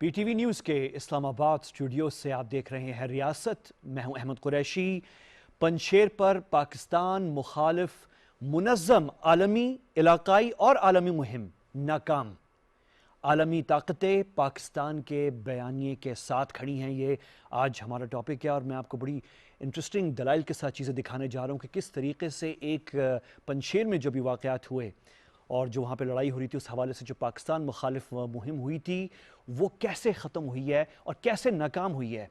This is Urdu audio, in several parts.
پی ٹی وی نیوز کے اسلام آباد اسٹوڈیو سے آپ دیکھ رہے ہیں ریاست۔ میں ہوں احمد قریشی۔ پنجشیر پر پاکستان مخالف منظم عالمی، علاقائی اور عالمی مہم ناکام۔ عالمی طاقتیں پاکستان کے بیانیے کے ساتھ کھڑی ہیں، یہ آج ہمارا ٹاپک ہے، اور میں آپ کو بڑی انٹرسٹنگ دلائل کے ساتھ چیزیں دکھانے جا رہا ہوں کہ کس طریقے سے ایک پنجشیر میں جو بھی واقعات ہوئے اور جو وہاں پہ لڑائی ہو رہی تھی، اس حوالے سے جو پاکستان مخالف مہم ہوئی تھی وہ کیسے ختم ہوئی ہے اور کیسے ناکام ہوئی ہے،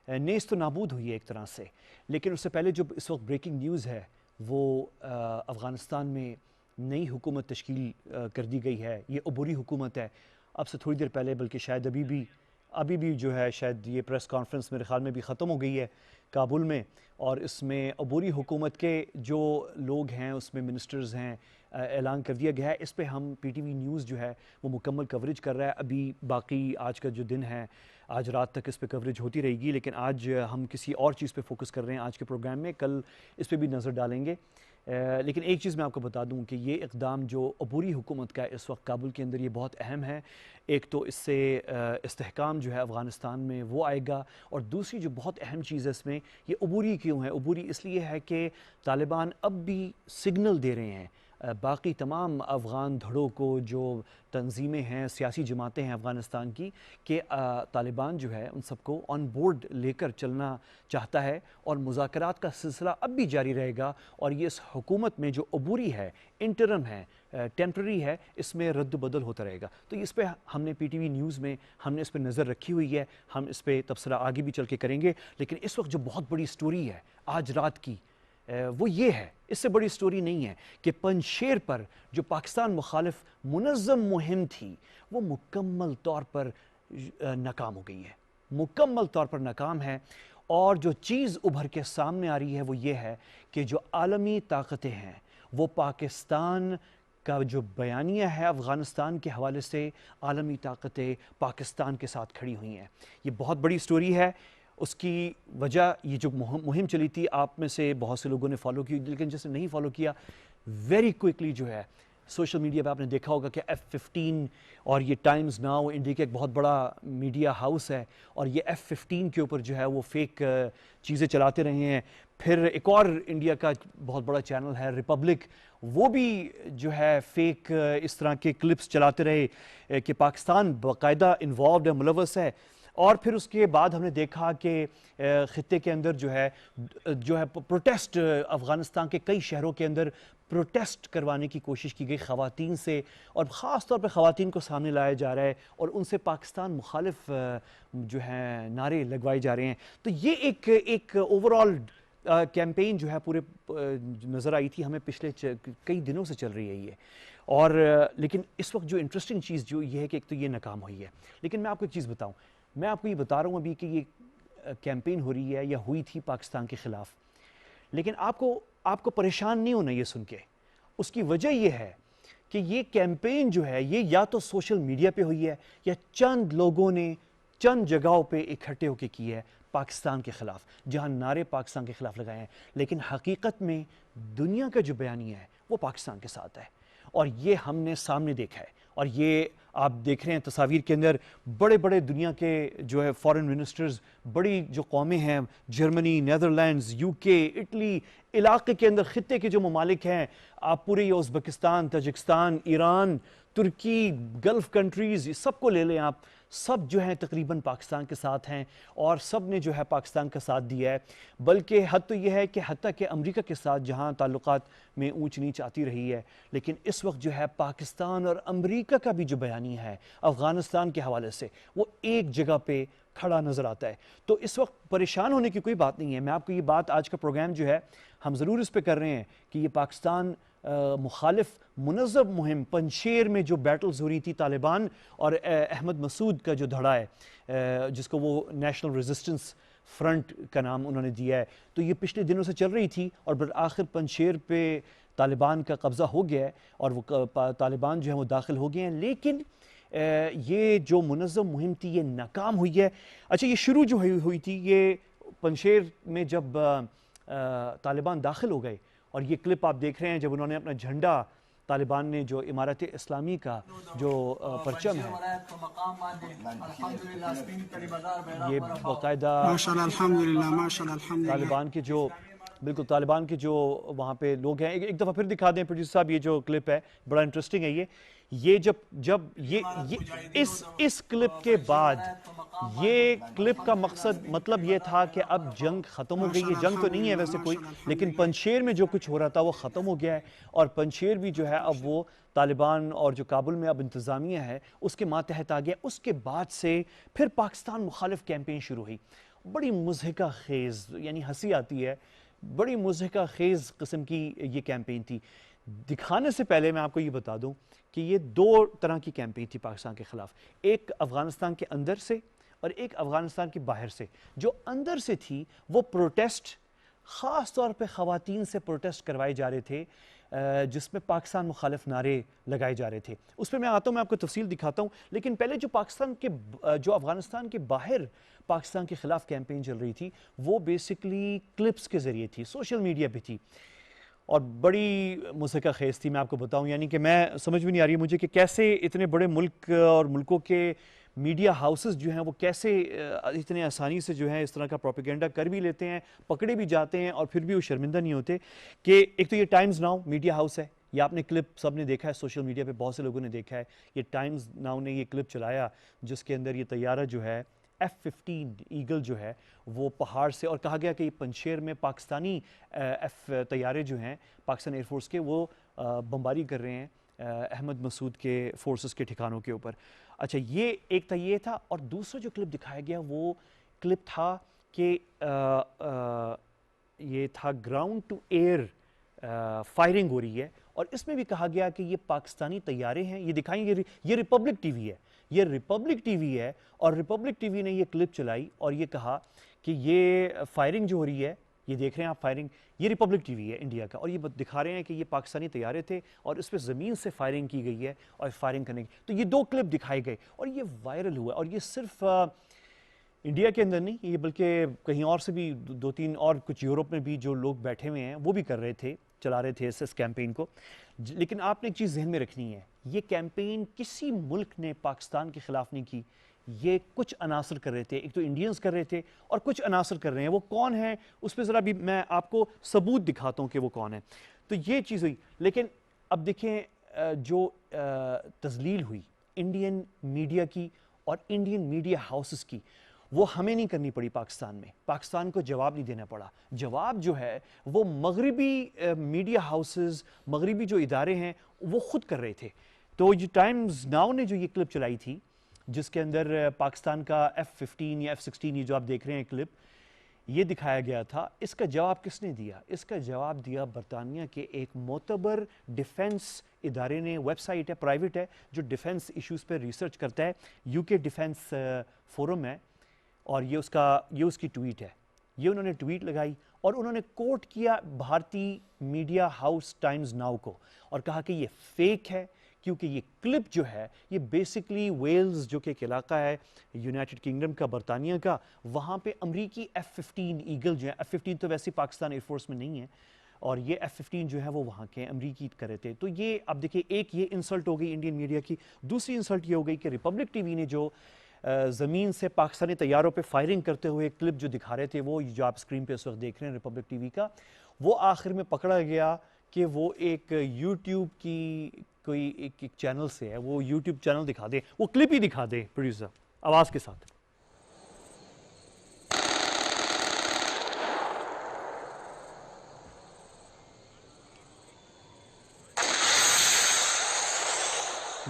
نیست و نابود ہوئی ہے ایک طرح سے۔ لیکن اس سے پہلے جو اس وقت بریکنگ نیوز ہے وہ افغانستان میں نئی حکومت تشکیل کر دی گئی ہے۔ یہ عبوری حکومت ہے۔ اب سے تھوڑی دیر پہلے، بلکہ شاید ابھی بھی جو ہے شاید یہ پریس کانفرنس میرے خیال میں بھی ختم ہو گئی ہے کابل میں، اور اس میں عبوری حکومت کے جو لوگ ہیں اس میں منسٹرز ہیں، اعلان کر دیا گیا ہے۔ اس پہ ہم پی ٹی وی نیوز جو ہے وہ مکمل کوریج کر رہا ہے۔ ابھی باقی آج کا جو دن ہے، آج رات تک اس پہ کوریج ہوتی رہے گی، لیکن آج ہم کسی اور چیز پہ فوکس کر رہے ہیں آج کے پروگرام میں، کل اس پہ بھی نظر ڈالیں گے۔ لیکن ایک چیز میں آپ کو بتا دوں کہ یہ اقدام جو عبوری حکومت کا ہے اس وقت کابل کے اندر، یہ بہت اہم ہے۔ ایک تو اس سے استحکام جو ہے افغانستان میں وہ آئے گا، اور دوسری جو بہت اہم چیز ہے اس میں، یہ عبوری کیوں ہے؟ عبوری اس لیے ہے کہ طالبان اب بھی سگنل دے رہے ہیں باقی تمام افغان دھڑوں کو، جو تنظیمیں ہیں، سیاسی جماعتیں ہیں افغانستان کی، کہ طالبان جو ہے ان سب کو آن بورڈ لے کر چلنا چاہتا ہے، اور مذاکرات کا سلسلہ اب بھی جاری رہے گا، اور یہ اس حکومت میں جو عبوری ہے، انٹرم ہے، ٹیمپرری ہے، اس میں رد و بدل ہوتا رہے گا۔ تو اس پہ ہم نے پی ٹی وی نیوز میں ہم نے اس پہ نظر رکھی ہوئی ہے، ہم اس پہ تبصرہ آگے بھی چل کے کریں گے۔ لیکن اس وقت جو بہت بڑی سٹوری ہے آج رات کی، وہ یہ ہے، اس سے بڑی سٹوری نہیں ہے، کہ پنجشیر پر جو پاکستان مخالف منظم مہم تھی وہ مکمل طور پر ناکام ہو گئی ہے، مکمل طور پر ناکام ہے۔ اور جو چیز ابھر کے سامنے آ رہی ہے وہ یہ ہے کہ جو عالمی طاقتیں ہیں وہ پاکستان کا جو بیانیہ ہے افغانستان کے حوالے سے، عالمی طاقتیں پاکستان کے ساتھ کھڑی ہوئی ہیں۔ یہ بہت بڑی سٹوری ہے۔ اس کی وجہ یہ جو مہم چلی تھی، آپ میں سے بہت سے لوگوں نے فالو کی، لیکن جس نے نہیں فالو کیا، ویری کوئکلی جو ہے سوشل میڈیا پہ آپ نے دیکھا ہوگا کہ F-15، اور یہ ٹائمز ناؤ انڈیا کا ایک بہت بڑا میڈیا ہاؤس ہے، اور یہ F-15 کے اوپر جو ہے وہ فیک چیزیں چلاتے رہے ہیں۔ پھر ایک اور انڈیا کا بہت بڑا چینل ہے ریپبلک، وہ بھی جو ہے فیک اس طرح کے کلپس چلاتے رہے کہ پاکستان باقاعدہ انوالوڈ ہے، ملوث ہے۔ اور پھر اس کے بعد ہم نے دیکھا کہ خطے کے اندر جو ہے پروٹیسٹ، افغانستان کے کئی شہروں کے اندر پروٹیسٹ کروانے کی کوشش کی گئی خواتین سے، اور خاص طور پہ خواتین کو سامنے لایا جا رہا ہے، اور ان سے پاکستان مخالف جو ہیں نعرے لگوائے جا رہے ہیں۔ تو یہ ایک اوورآل کیمپین جو ہے پورے نظر آئی تھی ہمیں، پچھلے کئی دنوں سے چل رہی ہے یہ۔ اور لیکن اس وقت جو انٹرسٹنگ چیز جو یہ ہے کہ ایک تو یہ ناکام ہوئی ہے۔ لیکن میں آپ کو ایک چیز بتاؤں، میں آپ کو یہ بتا رہا ہوں ابھی کہ یہ کیمپین ہو رہی ہے یا ہوئی تھی پاکستان کے خلاف، لیکن آپ کو پریشان نہیں ہونا یہ سن کے۔ اس کی وجہ یہ ہے کہ یہ کیمپین جو ہے یہ یا تو سوشل میڈیا پہ ہوئی ہے، یا چند لوگوں نے چند جگہوں پہ اکٹھے ہو کے کی ہے پاکستان کے خلاف، جہاں نعرے پاکستان کے خلاف لگائے ہیں، لیکن حقیقت میں دنیا کا جو بیانیہ ہے وہ پاکستان کے ساتھ ہے، اور یہ ہم نے سامنے دیکھا ہے۔ اور یہ آپ دیکھ رہے ہیں تصاویر کے اندر، بڑے بڑے دنیا کے جو ہے فارن منسٹرز، بڑی جو قومیں ہیں، جرمنی، نیدرلینڈز، یو کے، اٹلی، علاقے کے اندر خطے کے جو ممالک ہیں، آپ پورے یہ ازبکستان، تاجکستان، ایران، ترکی، گلف کنٹریز، یہ سب کو لے لیں آپ، سب جو ہیں تقریباً پاکستان کے ساتھ ہیں، اور سب نے جو ہے پاکستان کا ساتھ دیا ہے۔ بلکہ حد تو یہ ہے کہ حتیٰ کہ امریکہ کے ساتھ جہاں تعلقات میں اونچ نیچ آتی رہی ہے، لیکن اس وقت جو ہے پاکستان اور امریکہ کا بھی جو بیانیہ ہے افغانستان کے حوالے سے، وہ ایک جگہ پہ کھڑا نظر آتا ہے۔ تو اس وقت پریشان ہونے کی کوئی بات نہیں ہے۔ میں آپ کو یہ بات، آج کا پروگرام جو ہے ہم ضرور اس پہ کر رہے ہیں کہ یہ پاکستان مخالف منظم مہم، پنجشیر میں جو بیٹلز ہو رہی تھی طالبان اور احمد مسعود کا جو دھڑا ہے، جس کو وہ نیشنل ریزسٹنس فرنٹ کا نام انہوں نے دیا ہے، تو یہ پچھلے دنوں سے چل رہی تھی، اور بالآخر پنجشیر پہ طالبان کا قبضہ ہو گیا ہے، اور وہ طالبان جو ہیں وہ داخل ہو گئے ہیں۔ لیکن یہ جو منظم مہم تھی یہ ناکام ہوئی ہے۔ اچھا، یہ شروع جو ہوئی تھی، یہ پنجشیر میں جب طالبان داخل ہو گئے، اور یہ کلپ آپ دیکھ رہے ہیں جب انہوں نے اپنا جھنڈا طالبان نے جو امارت اسلامی کا جو پرچم ہے یہ باقاعدہ طالبان کے جو بالکل طالبان کے جو وہاں پہ لوگ ہیں، ایک دفعہ پھر دکھا دیں پروڈیوسر صاحب، یہ جو کلپ ہے بڑا انٹرسٹنگ ہے. یہ جب اس کلپ کے بعد یہ کلپ کا مطلب یہ تھا کہ اب جنگ ختم ہو گئی ہے. جنگ تو نہیں ہے ویسے کوئی، لیکن پنجشیر میں جو کچھ ہو رہا تھا وہ ختم ہو گیا ہے، اور پنجشیر بھی جو ہے اب وہ طالبان اور جو کابل میں اب انتظامیہ ہے اس کے ماتحت آ گیا. اس کے بعد سے پھر پاکستان مخالف کیمپین شروع ہوئی. بڑی مضحکہ خیز، یعنی ہنسی آتی ہے، بڑی مضحکہ خیز قسم کی یہ کیمپین تھی. دکھانے سے پہلے میں آپ کو یہ بتا دوں کہ یہ دو طرح کی کیمپین تھی پاکستان کے خلاف، ایک افغانستان کے اندر سے اور ایک افغانستان کے باہر سے. جو اندر سے تھی وہ پروٹیسٹ، خاص طور پہ خواتین سے پروٹیسٹ کروائے جا رہے تھے، جس میں پاکستان مخالف نعرے لگائے جا رہے تھے. اس پہ میں آتا ہوں، میں آپ کو تفصیل دکھاتا ہوں. لیکن پہلے جو افغانستان کے باہر پاکستان کے خلاف کیمپین چل رہی تھی وہ بیسکلی کلپس کے ذریعے تھی، سوشل میڈیا پہ تھی، اور بڑی مضحکہ خیز تھی. میں آپ کو بتاؤں، یعنی کہ میں سمجھ بھی نہیں آ رہی مجھے کہ کیسے اتنے بڑے ملک اور ملکوں کے میڈیا ہاؤسز جو ہیں وہ کیسے اتنے آسانی سے جو ہے اس طرح کا پروپیگنڈا کر بھی لیتے ہیں، پکڑے بھی جاتے ہیں، اور پھر بھی وہ شرمندہ نہیں ہوتے. کہ ایک تو یہ ٹائمز ناؤ میڈیا ہاؤس ہے، یہ آپ نے کلپ سب نے دیکھا ہے، سوشل میڈیا پہ بہت سے لوگوں نے دیکھا ہے. یہ ٹائمز ناؤ نے یہ کلپ چلایا جس کے اندر یہ طیارہ جو ہے F-15 ایگل جو ہے وہ پہاڑ سے، اور کہا گیا کہ یہ پنجشیر میں پاکستانی طیارے جو ہیں پاکستان ایئر فورس کے وہ بمباری کر رہے ہیں احمد مسعود کے فورسز کے ٹھکانوں کے اوپر. اچھا، یہ ایک تھا، یہ تھا. اور دوسرا جو کلپ دکھایا گیا وہ کلپ تھا کہ یہ تھا گراؤنڈ ٹو ایئر فائرنگ ہو رہی ہے، اور اس میں بھی کہا گیا کہ یہ پاکستانی طیارے ہیں. یہ دکھائیں، یہ ریپبلک ٹی وی ہے، یہ ریپبلک ٹی وی ہے، اور ریپبلک ٹی وی نے یہ کلپ چلائی اور یہ کہا کہ یہ فائرنگ جو ہو رہی ہے، یہ دیکھ رہے ہیں آپ فائرنگ، یہ ریپبلک ٹی وی ہے انڈیا کا، اور یہ دکھا رہے ہیں کہ یہ پاکستانی طیارے تھے اور اس پہ زمین سے فائرنگ کی گئی ہے اور فائرنگ کرنے کی. تو یہ دو کلپ دکھائے گئے اور یہ وائرل ہوا. اور یہ صرف انڈیا کے اندر نہیں، یہ بلکہ کہیں اور سے بھی دو تین اور کچھ یورپ میں بھی جو لوگ بیٹھے ہوئے ہیں وہ بھی کر رہے تھے، چلا رہے تھے اس کیمپین کو. لیکن آپ نے ایک چیز ذہن میں رکھنی ہے، یہ کیمپین کسی ملک نے پاکستان کے خلاف نہیں کی. یہ کچھ عناصر کر رہے تھے، ایک تو انڈینز کر رہے تھے اور کچھ عناصر کر رہے ہیں. وہ کون ہیں اس پہ ذرا بھی میں آپ کو ثبوت دکھاتا ہوں کہ وہ کون ہیں. تو یہ چیز ہوئی. لیکن اب دیکھیں جو تذلیل ہوئی انڈین میڈیا کی اور انڈین میڈیا ہاؤسز کی، وہ ہمیں نہیں کرنی پڑی. پاکستان میں پاکستان کو جواب نہیں دینا پڑا. جواب جو ہے وہ مغربی میڈیا ہاؤسز، مغربی جو ادارے ہیں وہ خود کر رہے تھے. تو یہ ٹائمز ناؤ نے جو یہ کلپ چلائی تھی جس کے اندر پاکستان کا F-15 یا F-16 یہ جو آپ دیکھ رہے ہیں کلپ، یہ دکھایا گیا تھا، اس کا جواب کس نے دیا؟ اس کا جواب دیا برطانیہ کے ایک معتبر ڈیفنس ادارے نے. ویب سائٹ ہے، پرائیویٹ ہے، جو ڈیفنس ایشوز پہ ریسرچ کرتا ہے. UK ڈیفنس فورم ہے، اور یہ اس کی ٹویٹ ہے. یہ انہوں نے ٹویٹ لگائی اور انہوں نے کوٹ کیا بھارتی میڈیا ہاؤس ٹائمز ناؤ کو، اور کہا کہ یہ فیک ہے، کیونکہ یہ کلپ جو ہے یہ بیسکلی ویلز جو کہ ایک علاقہ ہے یونائٹڈ کنگڈم کا، برطانیہ کا، وہاں پہ امریکی F-15 ایگل جو ہے، F-15 تو ویسے پاکستان ایئر فورس میں نہیں ہے، اور یہ F-15 جو ہے وہ وہاں کے امریکی کر رہے تھے. تو یہ اب دیکھیں، ایک یہ انسلٹ ہو گئی انڈین میڈیا کی. دوسری انسلٹ یہ ہو گئی کہ ریپبلک ٹی وی نے جو زمین سے پاکستانی طیاروں پہ فائرنگ کرتے ہوئے کلپ جو دکھا رہے تھے، وہ جو آپ اسکرین پہ اس وقت دیکھ رہے ہیں ریپبلک ٹی وی کا، وہ آخر میں پکڑا گیا کہ وہ ایک یوٹیوب کی کوئی ایک چینل سے ہے. وہ یوٹیوب چینل دکھا دیں، وہ کلپ ہی دکھا دیں پروڈیوسر آواز کے ساتھ.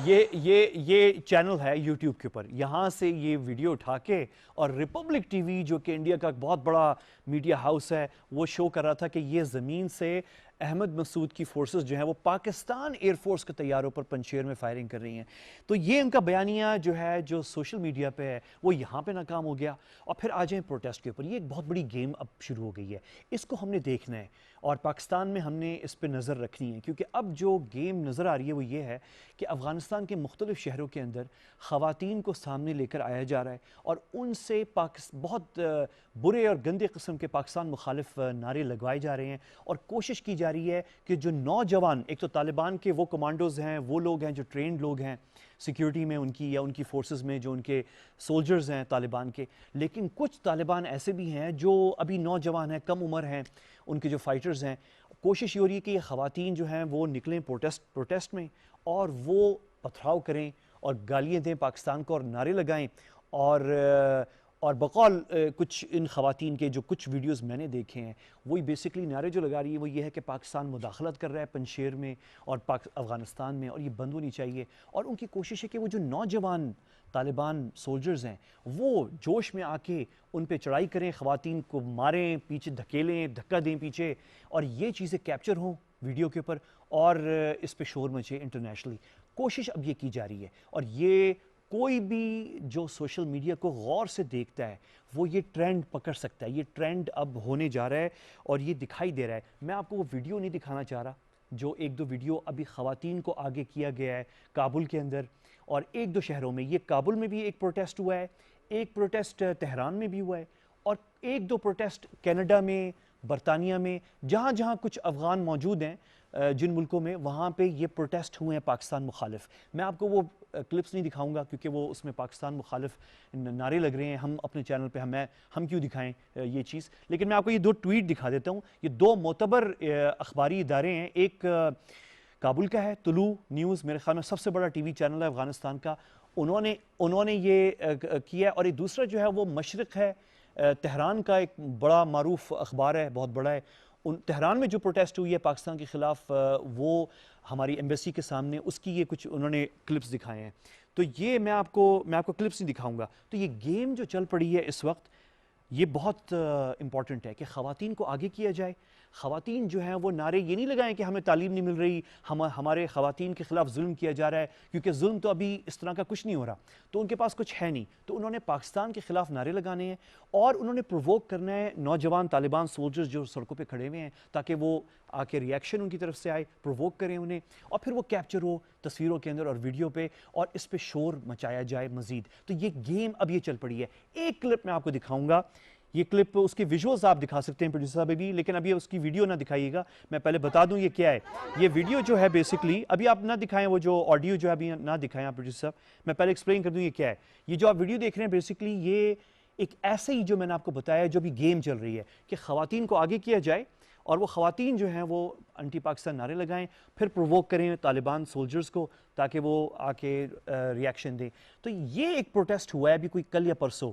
یہ چینل ہے یوٹیوب کے اوپر، یہاں سے یہ ویڈیو اٹھا کے، اور ریپبلک ٹی وی جو کہ انڈیا کا بہت بڑا میڈیا ہاؤس ہے وہ شو کر رہا تھا کہ یہ زمین سے احمد مسعود کی فورسز جو ہیں وہ پاکستان ایئر فورس کے طیاروں پر پنجشیر میں فائرنگ کر رہی ہیں. تو یہ ان کا بیانیہ جو ہے جو سوشل میڈیا پہ ہے وہ یہاں پہ ناکام ہو گیا. اور پھر آ جائیں پروٹیسٹ کے اوپر. یہ ایک بہت بڑی گیم اب شروع ہو گئی ہے، اس کو ہم نے دیکھنا ہے اور پاکستان میں ہم نے اس پہ نظر رکھنی ہے، کیونکہ اب جو گیم نظر آ رہی ہے وہ یہ ہے کہ افغانستان کے مختلف شہروں کے اندر خواتین کو سامنے لے کر آیا جا رہا ہے اور ان سے بہت برے اور گندے قسم کے پاکستان مخالف نعرے لگوائے جا رہے ہیں، اور کوشش کی جا جا رہی ہے کہ جو نوجوان، ایک تو طالبان کے وہ کمانڈوز ہیں، وہ لوگ ہیں جو ٹرینڈ لوگ ہیں سیکیورٹی میں ان کی یا ان کی فورسز میں، جو ان کے سولجرز ہیں طالبان کے، لیکن کچھ طالبان ایسے بھی ہیں جو ابھی نوجوان ہیں، کم عمر ہیں، ان کے جو فائٹرز ہیں. کوشش یہ ہو رہی ہے کہ یہ خواتین جو ہیں وہ نکلیں پروٹیسٹ میں اور وہ پتھراؤ کریں اور گالیاں دیں پاکستان کو اور نعرے لگائیں. اور بقول کچھ ان خواتین کے جو کچھ ویڈیوز میں نے دیکھے ہیں، وہی بیسکلی نعرے جو لگا رہی ہے وہ یہ ہے کہ پاکستان مداخلت کر رہا ہے پنجشیر میں اور افغانستان میں، اور یہ بند ہونی چاہیے. اور ان کی کوشش ہے کہ وہ جو نوجوان طالبان سولجرز ہیں وہ جوش میں آ کے ان پہ چڑھائی کریں، خواتین کو ماریں، پیچھے دھکیلیں، دھکا دیں پیچھے، اور یہ چیزیں کیپچر ہوں ویڈیو کے اوپر اور اس پہ شور مچے انٹرنیشنلی. کوشش اب یہ کی جا رہی ہے، اور یہ کوئی بھی جو سوشل میڈیا کو غور سے دیکھتا ہے وہ یہ ٹرینڈ پکڑ سکتا ہے. یہ ٹرینڈ اب ہونے جا رہا ہے اور یہ دکھائی دے رہا ہے. میں آپ کو وہ ویڈیو نہیں دکھانا چاہ رہا جو ایک دو ویڈیو ابھی خواتین کو آگے کیا گیا ہے کابل کے اندر اور ایک دو شہروں میں. یہ کابل میں بھی ایک پروٹیسٹ ہوا ہے، ایک پروٹیسٹ تہران میں بھی ہوا ہے، اور ایک دو پروٹیسٹ کینیڈا میں، برطانیہ میں، جہاں جہاں کچھ افغان موجود ہیں جن ملکوں میں، وہاں پہ یہ پروٹیسٹ ہوئے ہیں پاکستان مخالف. میں آپ کو وہ کلپس نہیں دکھاؤں گا کیونکہ وہ اس میں پاکستان مخالف نعرے لگ رہے ہیں. ہم اپنے چینل پہ ہم کیوں دکھائیں یہ چیز، لیکن میں آپ کو یہ دو ٹویٹ دکھا دیتا ہوں. یہ دو معتبر اخباری ادارے ہیں، ایک کابل کا ہے طلوع نیوز، میرے خیال میں سب سے بڑا ٹی وی چینل ہے افغانستان کا، انہوں نے یہ کیا ہے، اور ایک دوسرا جو ہے وہ مشرق ہے، تہران کا ایک بڑا معروف اخبار ہے، بہت بڑا ہے. تہران میں جو پروٹیسٹ ہوئی ہے پاکستان کے خلاف، وہ ہماری ایمبیسی کے سامنے، اس کی یہ کچھ انہوں نے کلپس دکھائے ہیں. تو یہ میں آپ کو کلپس نہیں دکھاؤں گا. تو یہ گیم جو چل پڑی ہے اس وقت، یہ بہت امپورٹنٹ ہے کہ خواتین کو آگے کیا جائے. خواتین جو ہیں وہ نعرے یہ نہیں لگائیں کہ ہمیں تعلیم نہیں مل رہی، ہمارے خواتین کے خلاف ظلم کیا جا رہا ہے، کیونکہ ظلم تو ابھی اس طرح کا کچھ نہیں ہو رہا، تو ان کے پاس کچھ ہے نہیں. تو انہوں نے پاکستان کے خلاف نعرے لگانے ہیں اور انہوں نے پرووک کرنا ہے نوجوان طالبان سولجرز جو سڑکوں پہ کھڑے ہوئے ہیں، تاکہ وہ آ کے ریئیکشن ان کی طرف سے آئے، پرووک کریں انہیں، اور پھر وہ کیپچر ہو تصویروں کے اندر اور ویڈیو پہ، اور اس پہ شور مچایا جائے مزید. تو یہ گیم اب یہ چل پڑی ہے. ایک کلپ میں آپ کو دکھاؤں گا، یہ کلپ اس کے ویژوز آپ دکھا سکتے ہیں پروڈیوسر صاحب بھی، لیکن ابھی اس کی ویڈیو نہ دکھائیے گا. میں پہلے بتا دوں یہ کیا ہے. یہ ویڈیو جو ہے بیسکلی، ابھی آپ نہ دکھائیں، وہ جو آڈیو جو ہے ابھی نہ دکھائیں آپ پروڈیوسر صاحب، میں پہلے ایکسپلین کر دوں یہ کیا ہے. یہ جو آپ ویڈیو دیکھ رہے ہیں بیسکلی یہ ایک ایسے ہی جو میں نے آپ کو بتایا جو بھی گیم چل رہی ہے کہ خواتین کو آگے کیا جائے اور وہ خواتین جو ہیں وہ انٹی پاکستان نعرے لگائیں، پھر پرووک کریں طالبان سولجرز کو تاکہ وہ آ کے ریئیکشن دیں. تو یہ ایک پروٹیسٹ ہوا ہے ابھی کوئی کل یا پرسوں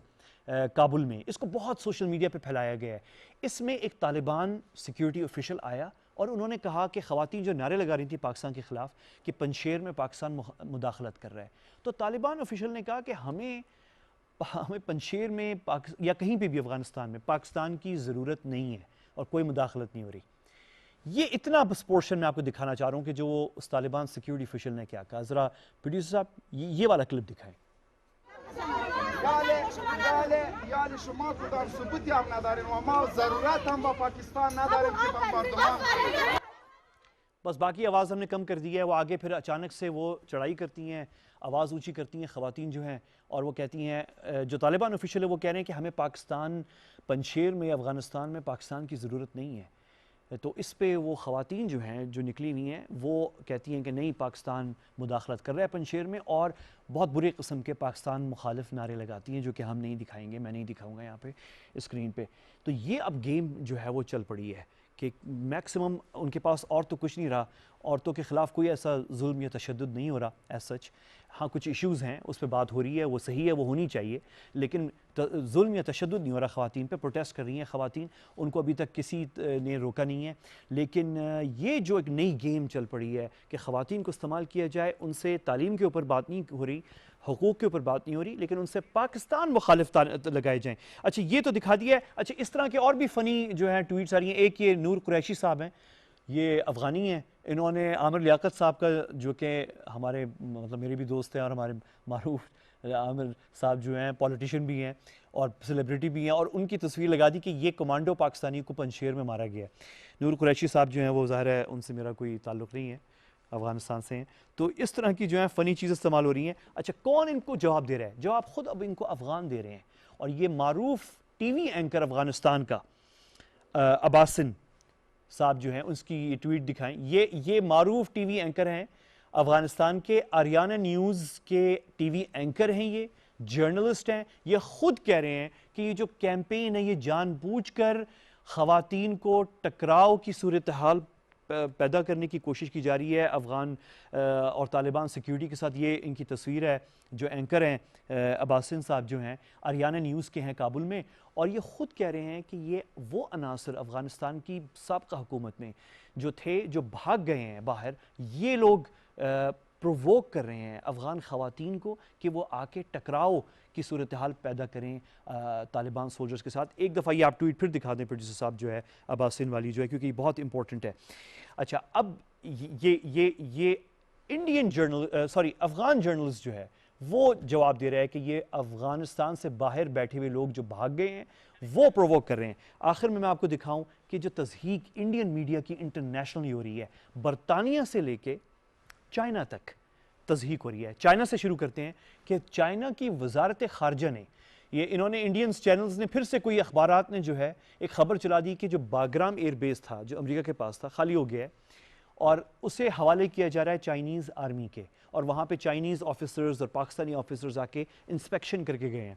کابل میں. اس کو بہت سوشل میڈیا پہ پھیلایا گیا ہے. اس میں ایک طالبان سیکیورٹی آفیشل آیا اور انہوں نے کہا کہ خواتین جو نعرے لگا رہی تھی پاکستان کے خلاف کہ پنجشیر میں پاکستان مداخلت کر رہا ہے، تو طالبان آفیشل نے کہا کہ ہمیں پنجشیر میں یا کہیں پہ بھی افغانستان میں پاکستان کی ضرورت نہیں ہے اور کوئی مداخلت نہیں ہو رہی. یہ اتنا بس پورشن میں آپ کو دکھانا چاہ رہا ہوں کہ جو وہ اس طالبان سیکیورٹی آفیشل نے کیا کہا. ذرا پروڈیوسر صاحب یہ والا کلپ دکھائیں. یعنی شما کدام ثبوتی هم ندارین و ما ضرورت هم با پاکستان نداریم که بمباردمان. بس باقی آواز ہم نے کم کر دی ہے. وہ آگے پھر اچانک سے وہ چڑھائی کرتی ہیں، آواز اونچی کرتی ہیں خواتین جو ہیں، اور وہ کہتی ہیں، جو طالبان آفیشل ہے وہ کہہ رہے ہیں کہ ہمیں پاکستان پنجشیر میں افغانستان میں پاکستان کی ضرورت نہیں ہے. تو اس پہ وہ خواتین جو ہیں جو نکلی ہوئی ہیں وہ کہتی ہیں کہ نہیں، پاکستان مداخلت کر رہا ہے پنجشیر میں، اور بہت برے قسم کے پاکستان مخالف نعرے لگاتی ہیں جو کہ ہم نہیں دکھائیں گے، میں نہیں دکھاؤں گا یہاں پہ اسکرین پہ. تو یہ اب گیم جو ہے وہ چل پڑی ہے کہ میکسیمم ان کے پاس اور تو کچھ نہیں رہا. عورتوں کے خلاف کوئی ایسا ظلم یا تشدد نہیں ہو رہا ایز سچ. ہاں کچھ ایشوز ہیں، اس پہ بات ہو رہی ہے، وہ صحیح ہے، وہ ہونی چاہیے، لیکن ظلم یا تشدد نہیں ہو رہا. خواتین پہ پروٹیسٹ کر رہی ہیں خواتین، ان کو ابھی تک کسی نے روکا نہیں ہے. لیکن یہ جو ایک نئی گیم چل پڑی ہے کہ خواتین کو استعمال کیا جائے، ان سے تعلیم کے اوپر بات نہیں ہو رہی، حقوق کے اوپر بات نہیں ہو رہی، لیکن ان سے پاکستان مخالف لگائے جائیں. اچھا یہ تو دکھا دیا ہے. اچھا اس طرح کے اور بھی فنی جو ہیں ٹویٹس آ رہی ہیں. ایک یہ نور قریشی صاحب ہیں، یہ افغانی ہیں، انہوں نے عامر لیاقت صاحب کا، جو کہ ہمارے مطلب میرے بھی دوست ہیں اور ہمارے معروف عامر صاحب جو ہیں پولیٹیشین بھی ہیں اور سیلیبریٹی بھی ہیں، اور ان کی تصویر لگا دی کہ یہ کمانڈو پاکستانی کو پنجشیر میں مارا گیا. نور قریشی صاحب جو ہیں وہ ظاہر ہے ان سے میرا کوئی تعلق نہیں ہے، افغانستان سے ہیں. تو اس طرح کی جو ہیں فنی چیزیں استعمال ہو رہی ہیں. اچھا کون ان کو جواب دے رہا ہے؟ جواب خود اب ان کو افغان دے رہے ہیں، اور یہ معروف ٹی وی اینکر افغانستان کا عباسن، صاحب جو ہیں اس کی یہ ٹویٹ دکھائیں. یہ معروف ٹی وی اینکر ہیں افغانستان کے, آریانہ نیوز کے ٹی وی اینکر ہیں, یہ جرنلسٹ ہیں. یہ خود کہہ رہے ہیں کہ یہ جو کیمپین ہے یہ جان بوجھ کر خواتین کو ٹکراؤ کی صورتحال پیدا کرنے کی کوشش کی جا رہی ہے افغان اور طالبان سیکیورٹی کے ساتھ. یہ ان کی تصویر ہے. جو اینکر ہیں عباسن صاحب جو ہیں آریانہ نیوز کے ہیں کابل میں, اور یہ خود کہہ رہے ہیں کہ یہ وہ عناصر افغانستان کی سابقہ حکومت میں جو تھے, جو بھاگ گئے ہیں باہر, یہ لوگ پروووک کر رہے ہیں افغان خواتین کو کہ وہ آ کے ٹکراؤ کی صورتحال پیدا کریں طالبان سولجرز کے ساتھ. ایک دفعہ یہ آپ ٹویٹ پھر دکھا دیں پروڈیوسر صاحب جو ہے عباسن والی جو ہے, کیونکہ یہ بہت امپورٹنٹ ہے. اچھا, اب یہ انڈین افغان جرنلسٹ جو ہے وہ جواب دے رہا ہے کہ یہ افغانستان سے باہر بیٹھے ہوئے لوگ جو بھاگ گئے ہیں وہ پرووک کر رہے ہیں. آخر میں آپ کو دکھاؤں کہ جو تضحیک انڈین میڈیا کی انٹرنیشنلی ہو رہی ہے, برطانیہ سے لے کے چائنا تک تضحیک ہو رہی ہے. چائنا سے شروع کرتے ہیں کہ چائنا کی وزارت خارجہ نے, انہوں نے انڈینز چینلز نے پھر سے کوئی اخبارات نے جو ہے ایک خبر چلا دی کہ جو باگرام ایئر بیس تھا جو امریکہ کے پاس تھا خالی ہو گیا ہے, اور اسے حوالے کیا جا رہا ہے چائنیز آرمی کے, اور وہاں پہ چائنیز آفیسرز اور پاکستانی آفیسرز آ کے انسپیکشن کر کے گئے ہیں.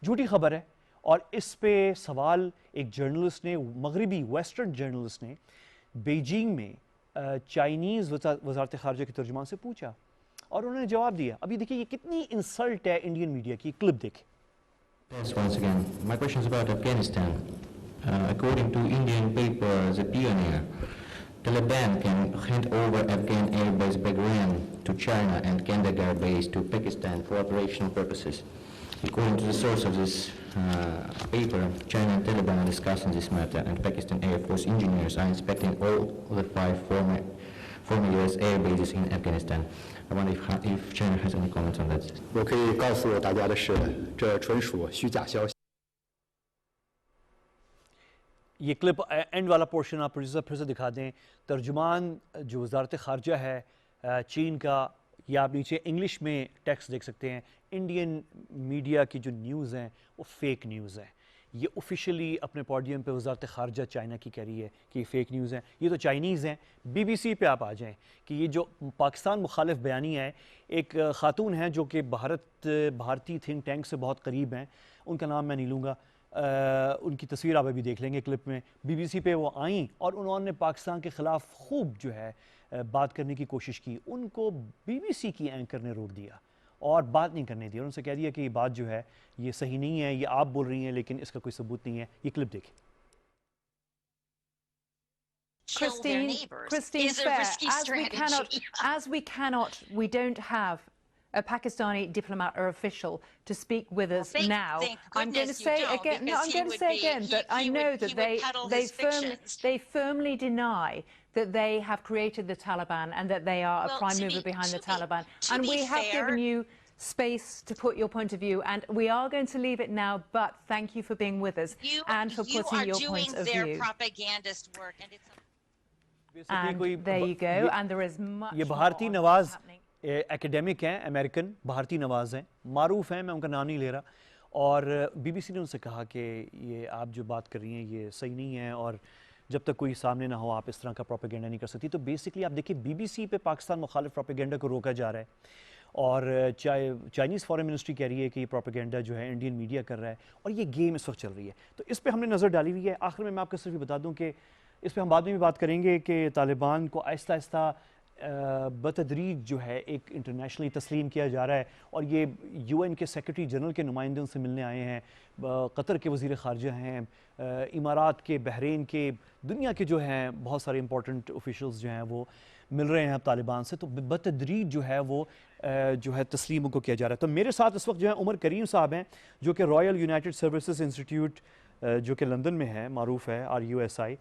جھوٹی خبر ہے. اور اس پہ سوال ایک جرنلسٹ نے, مغربی ویسٹرن جرنلسٹ نے بیجنگ میں چائنیز وزارت خارجہ کے ترجمان سے پوچھا اور انہوں نے جواب دیا. ابھی دیکھیں یہ کتنی انسلٹ ہے انڈین میڈیا کی, کلپ دیکھیں. Once again, my question is about Afghanistan. According to Indian paper The Pioneer, Taliban can hand over Afghan airbase Bagram to China and Kandahar base to Pakistan for operational purposes. According to the source of this paper, China and Taliban are discussing this matter, and Pakistan Air Force engineers are inspecting all the 5 former US air bases in Afghanistan. I wonder if China has any comments on that. 我可以告诉大家的是，这纯属虚假消息。 یہ کلپ اینڈ والا پورشن آپ پروڈیوسر پھر سے دکھا دیں. ترجمان جو وزارت خارجہ ہے چین کا, یا آپ نیچے انگلش میں ٹیکسٹ دیکھ سکتے ہیں, انڈین میڈیا کی جو نیوز ہیں وہ فیک نیوز ہیں. یہ آفیشیلی اپنے پوڈیم پہ وزارت خارجہ چائنا کی کہہ رہی ہے کہ یہ فیک نیوز ہیں. یہ تو چائنیز ہیں. بی بی سی پہ آپ آ جائیں کہ یہ جو پاکستان مخالف بیانیہ ہے, ایک خاتون ہیں جو کہ بھارتی تھنک ٹینک سے بہت قریب ہیں, ان کا نام میں نہیں لوں گا, ان کی تصویر آپ ابھی دیکھ لیں گے کلپ میں. بی بی سی پہ وہ آئیں اور انہوں نے پاکستان کے خلاف خوب جو ہے بات کرنے کی کوشش کی. ان کو بی بی سی کی اینکر نے روک دیا اور بات نہیں کرنے دی, اور ان سے کہہ دیا کہ یہ بات جو ہے یہ صحیح نہیں ہے, یہ آپ بول رہی ہیں لیکن اس کا کوئی ثبوت نہیں ہے. یہ کلپ دیکھیں. Christine Fair, we don't have a Pakistani diplomat or official to speak with us now. I'm going to say again, that I know that they firmly deny that they have created the Taliban and that they are a prime mover behind the Taliban. And we have given you space to put your point of view, and we are going to leave it now, but thank you for being with us and for putting your points of view. You are doing their propagandist work, and it's... And there you go, and there is much یہ بھارتی نواز ایکیڈیمک ہیں, امریکن بھارتی نواز ہیں, معروف ہیں, میں ان کا نام نہیں لے رہا, اور بی بی سی نے ان سے کہا کہ یہ آپ جو بات کر رہی ہیں یہ صحیح نہیں ہے, اور جب تک کوئی سامنے نہ ہو آپ اس طرح کا پروپیگنڈا نہیں کر سکتی. تو بیسکلی آپ دیکھیں بی بی سی پہ پاکستان مخالف پروپیگنڈا کو روکا جا رہا ہے, اور چائنیز فارن منسٹری کہہ رہی ہے کہ یہ پروپیگنڈا جو ہے انڈین میڈیا کر رہا ہے, اور یہ گیم اس وقت چل رہی ہے. تو اس پہ ہم نے نظر ڈالی ہوئی ہے. آخر میں آپ کو صرف یہ بتا دوں کہ اس پہ ہم بعد میں بھی بات کریں گے کہ طالبان کو آہستہ آہستہ بتدریج جو ہے ایک انٹرنیشنلی تسلیم کیا جا رہا ہے, اور یہ یو این کے سیکرٹری جنرل کے نمائندوں سے ملنے آئے ہیں, قطر کے وزیر خارجہ ہیں, امارات کے, بحرین کے, دنیا کے جو ہیں بہت سارے امپورٹنٹ آفیشلز جو ہیں وہ مل رہے ہیں طالبان سے. تو بتدریج جو ہے وہ جو ہے تسلیم کو کیا جا رہا ہے. تو میرے ساتھ اس وقت جو ہے عمر کریم صاحب ہیں جو کہ رائل یونائٹڈ سروسز انسٹیٹیوٹ جو کہ لندن میں ہے, معروف ہے RUSI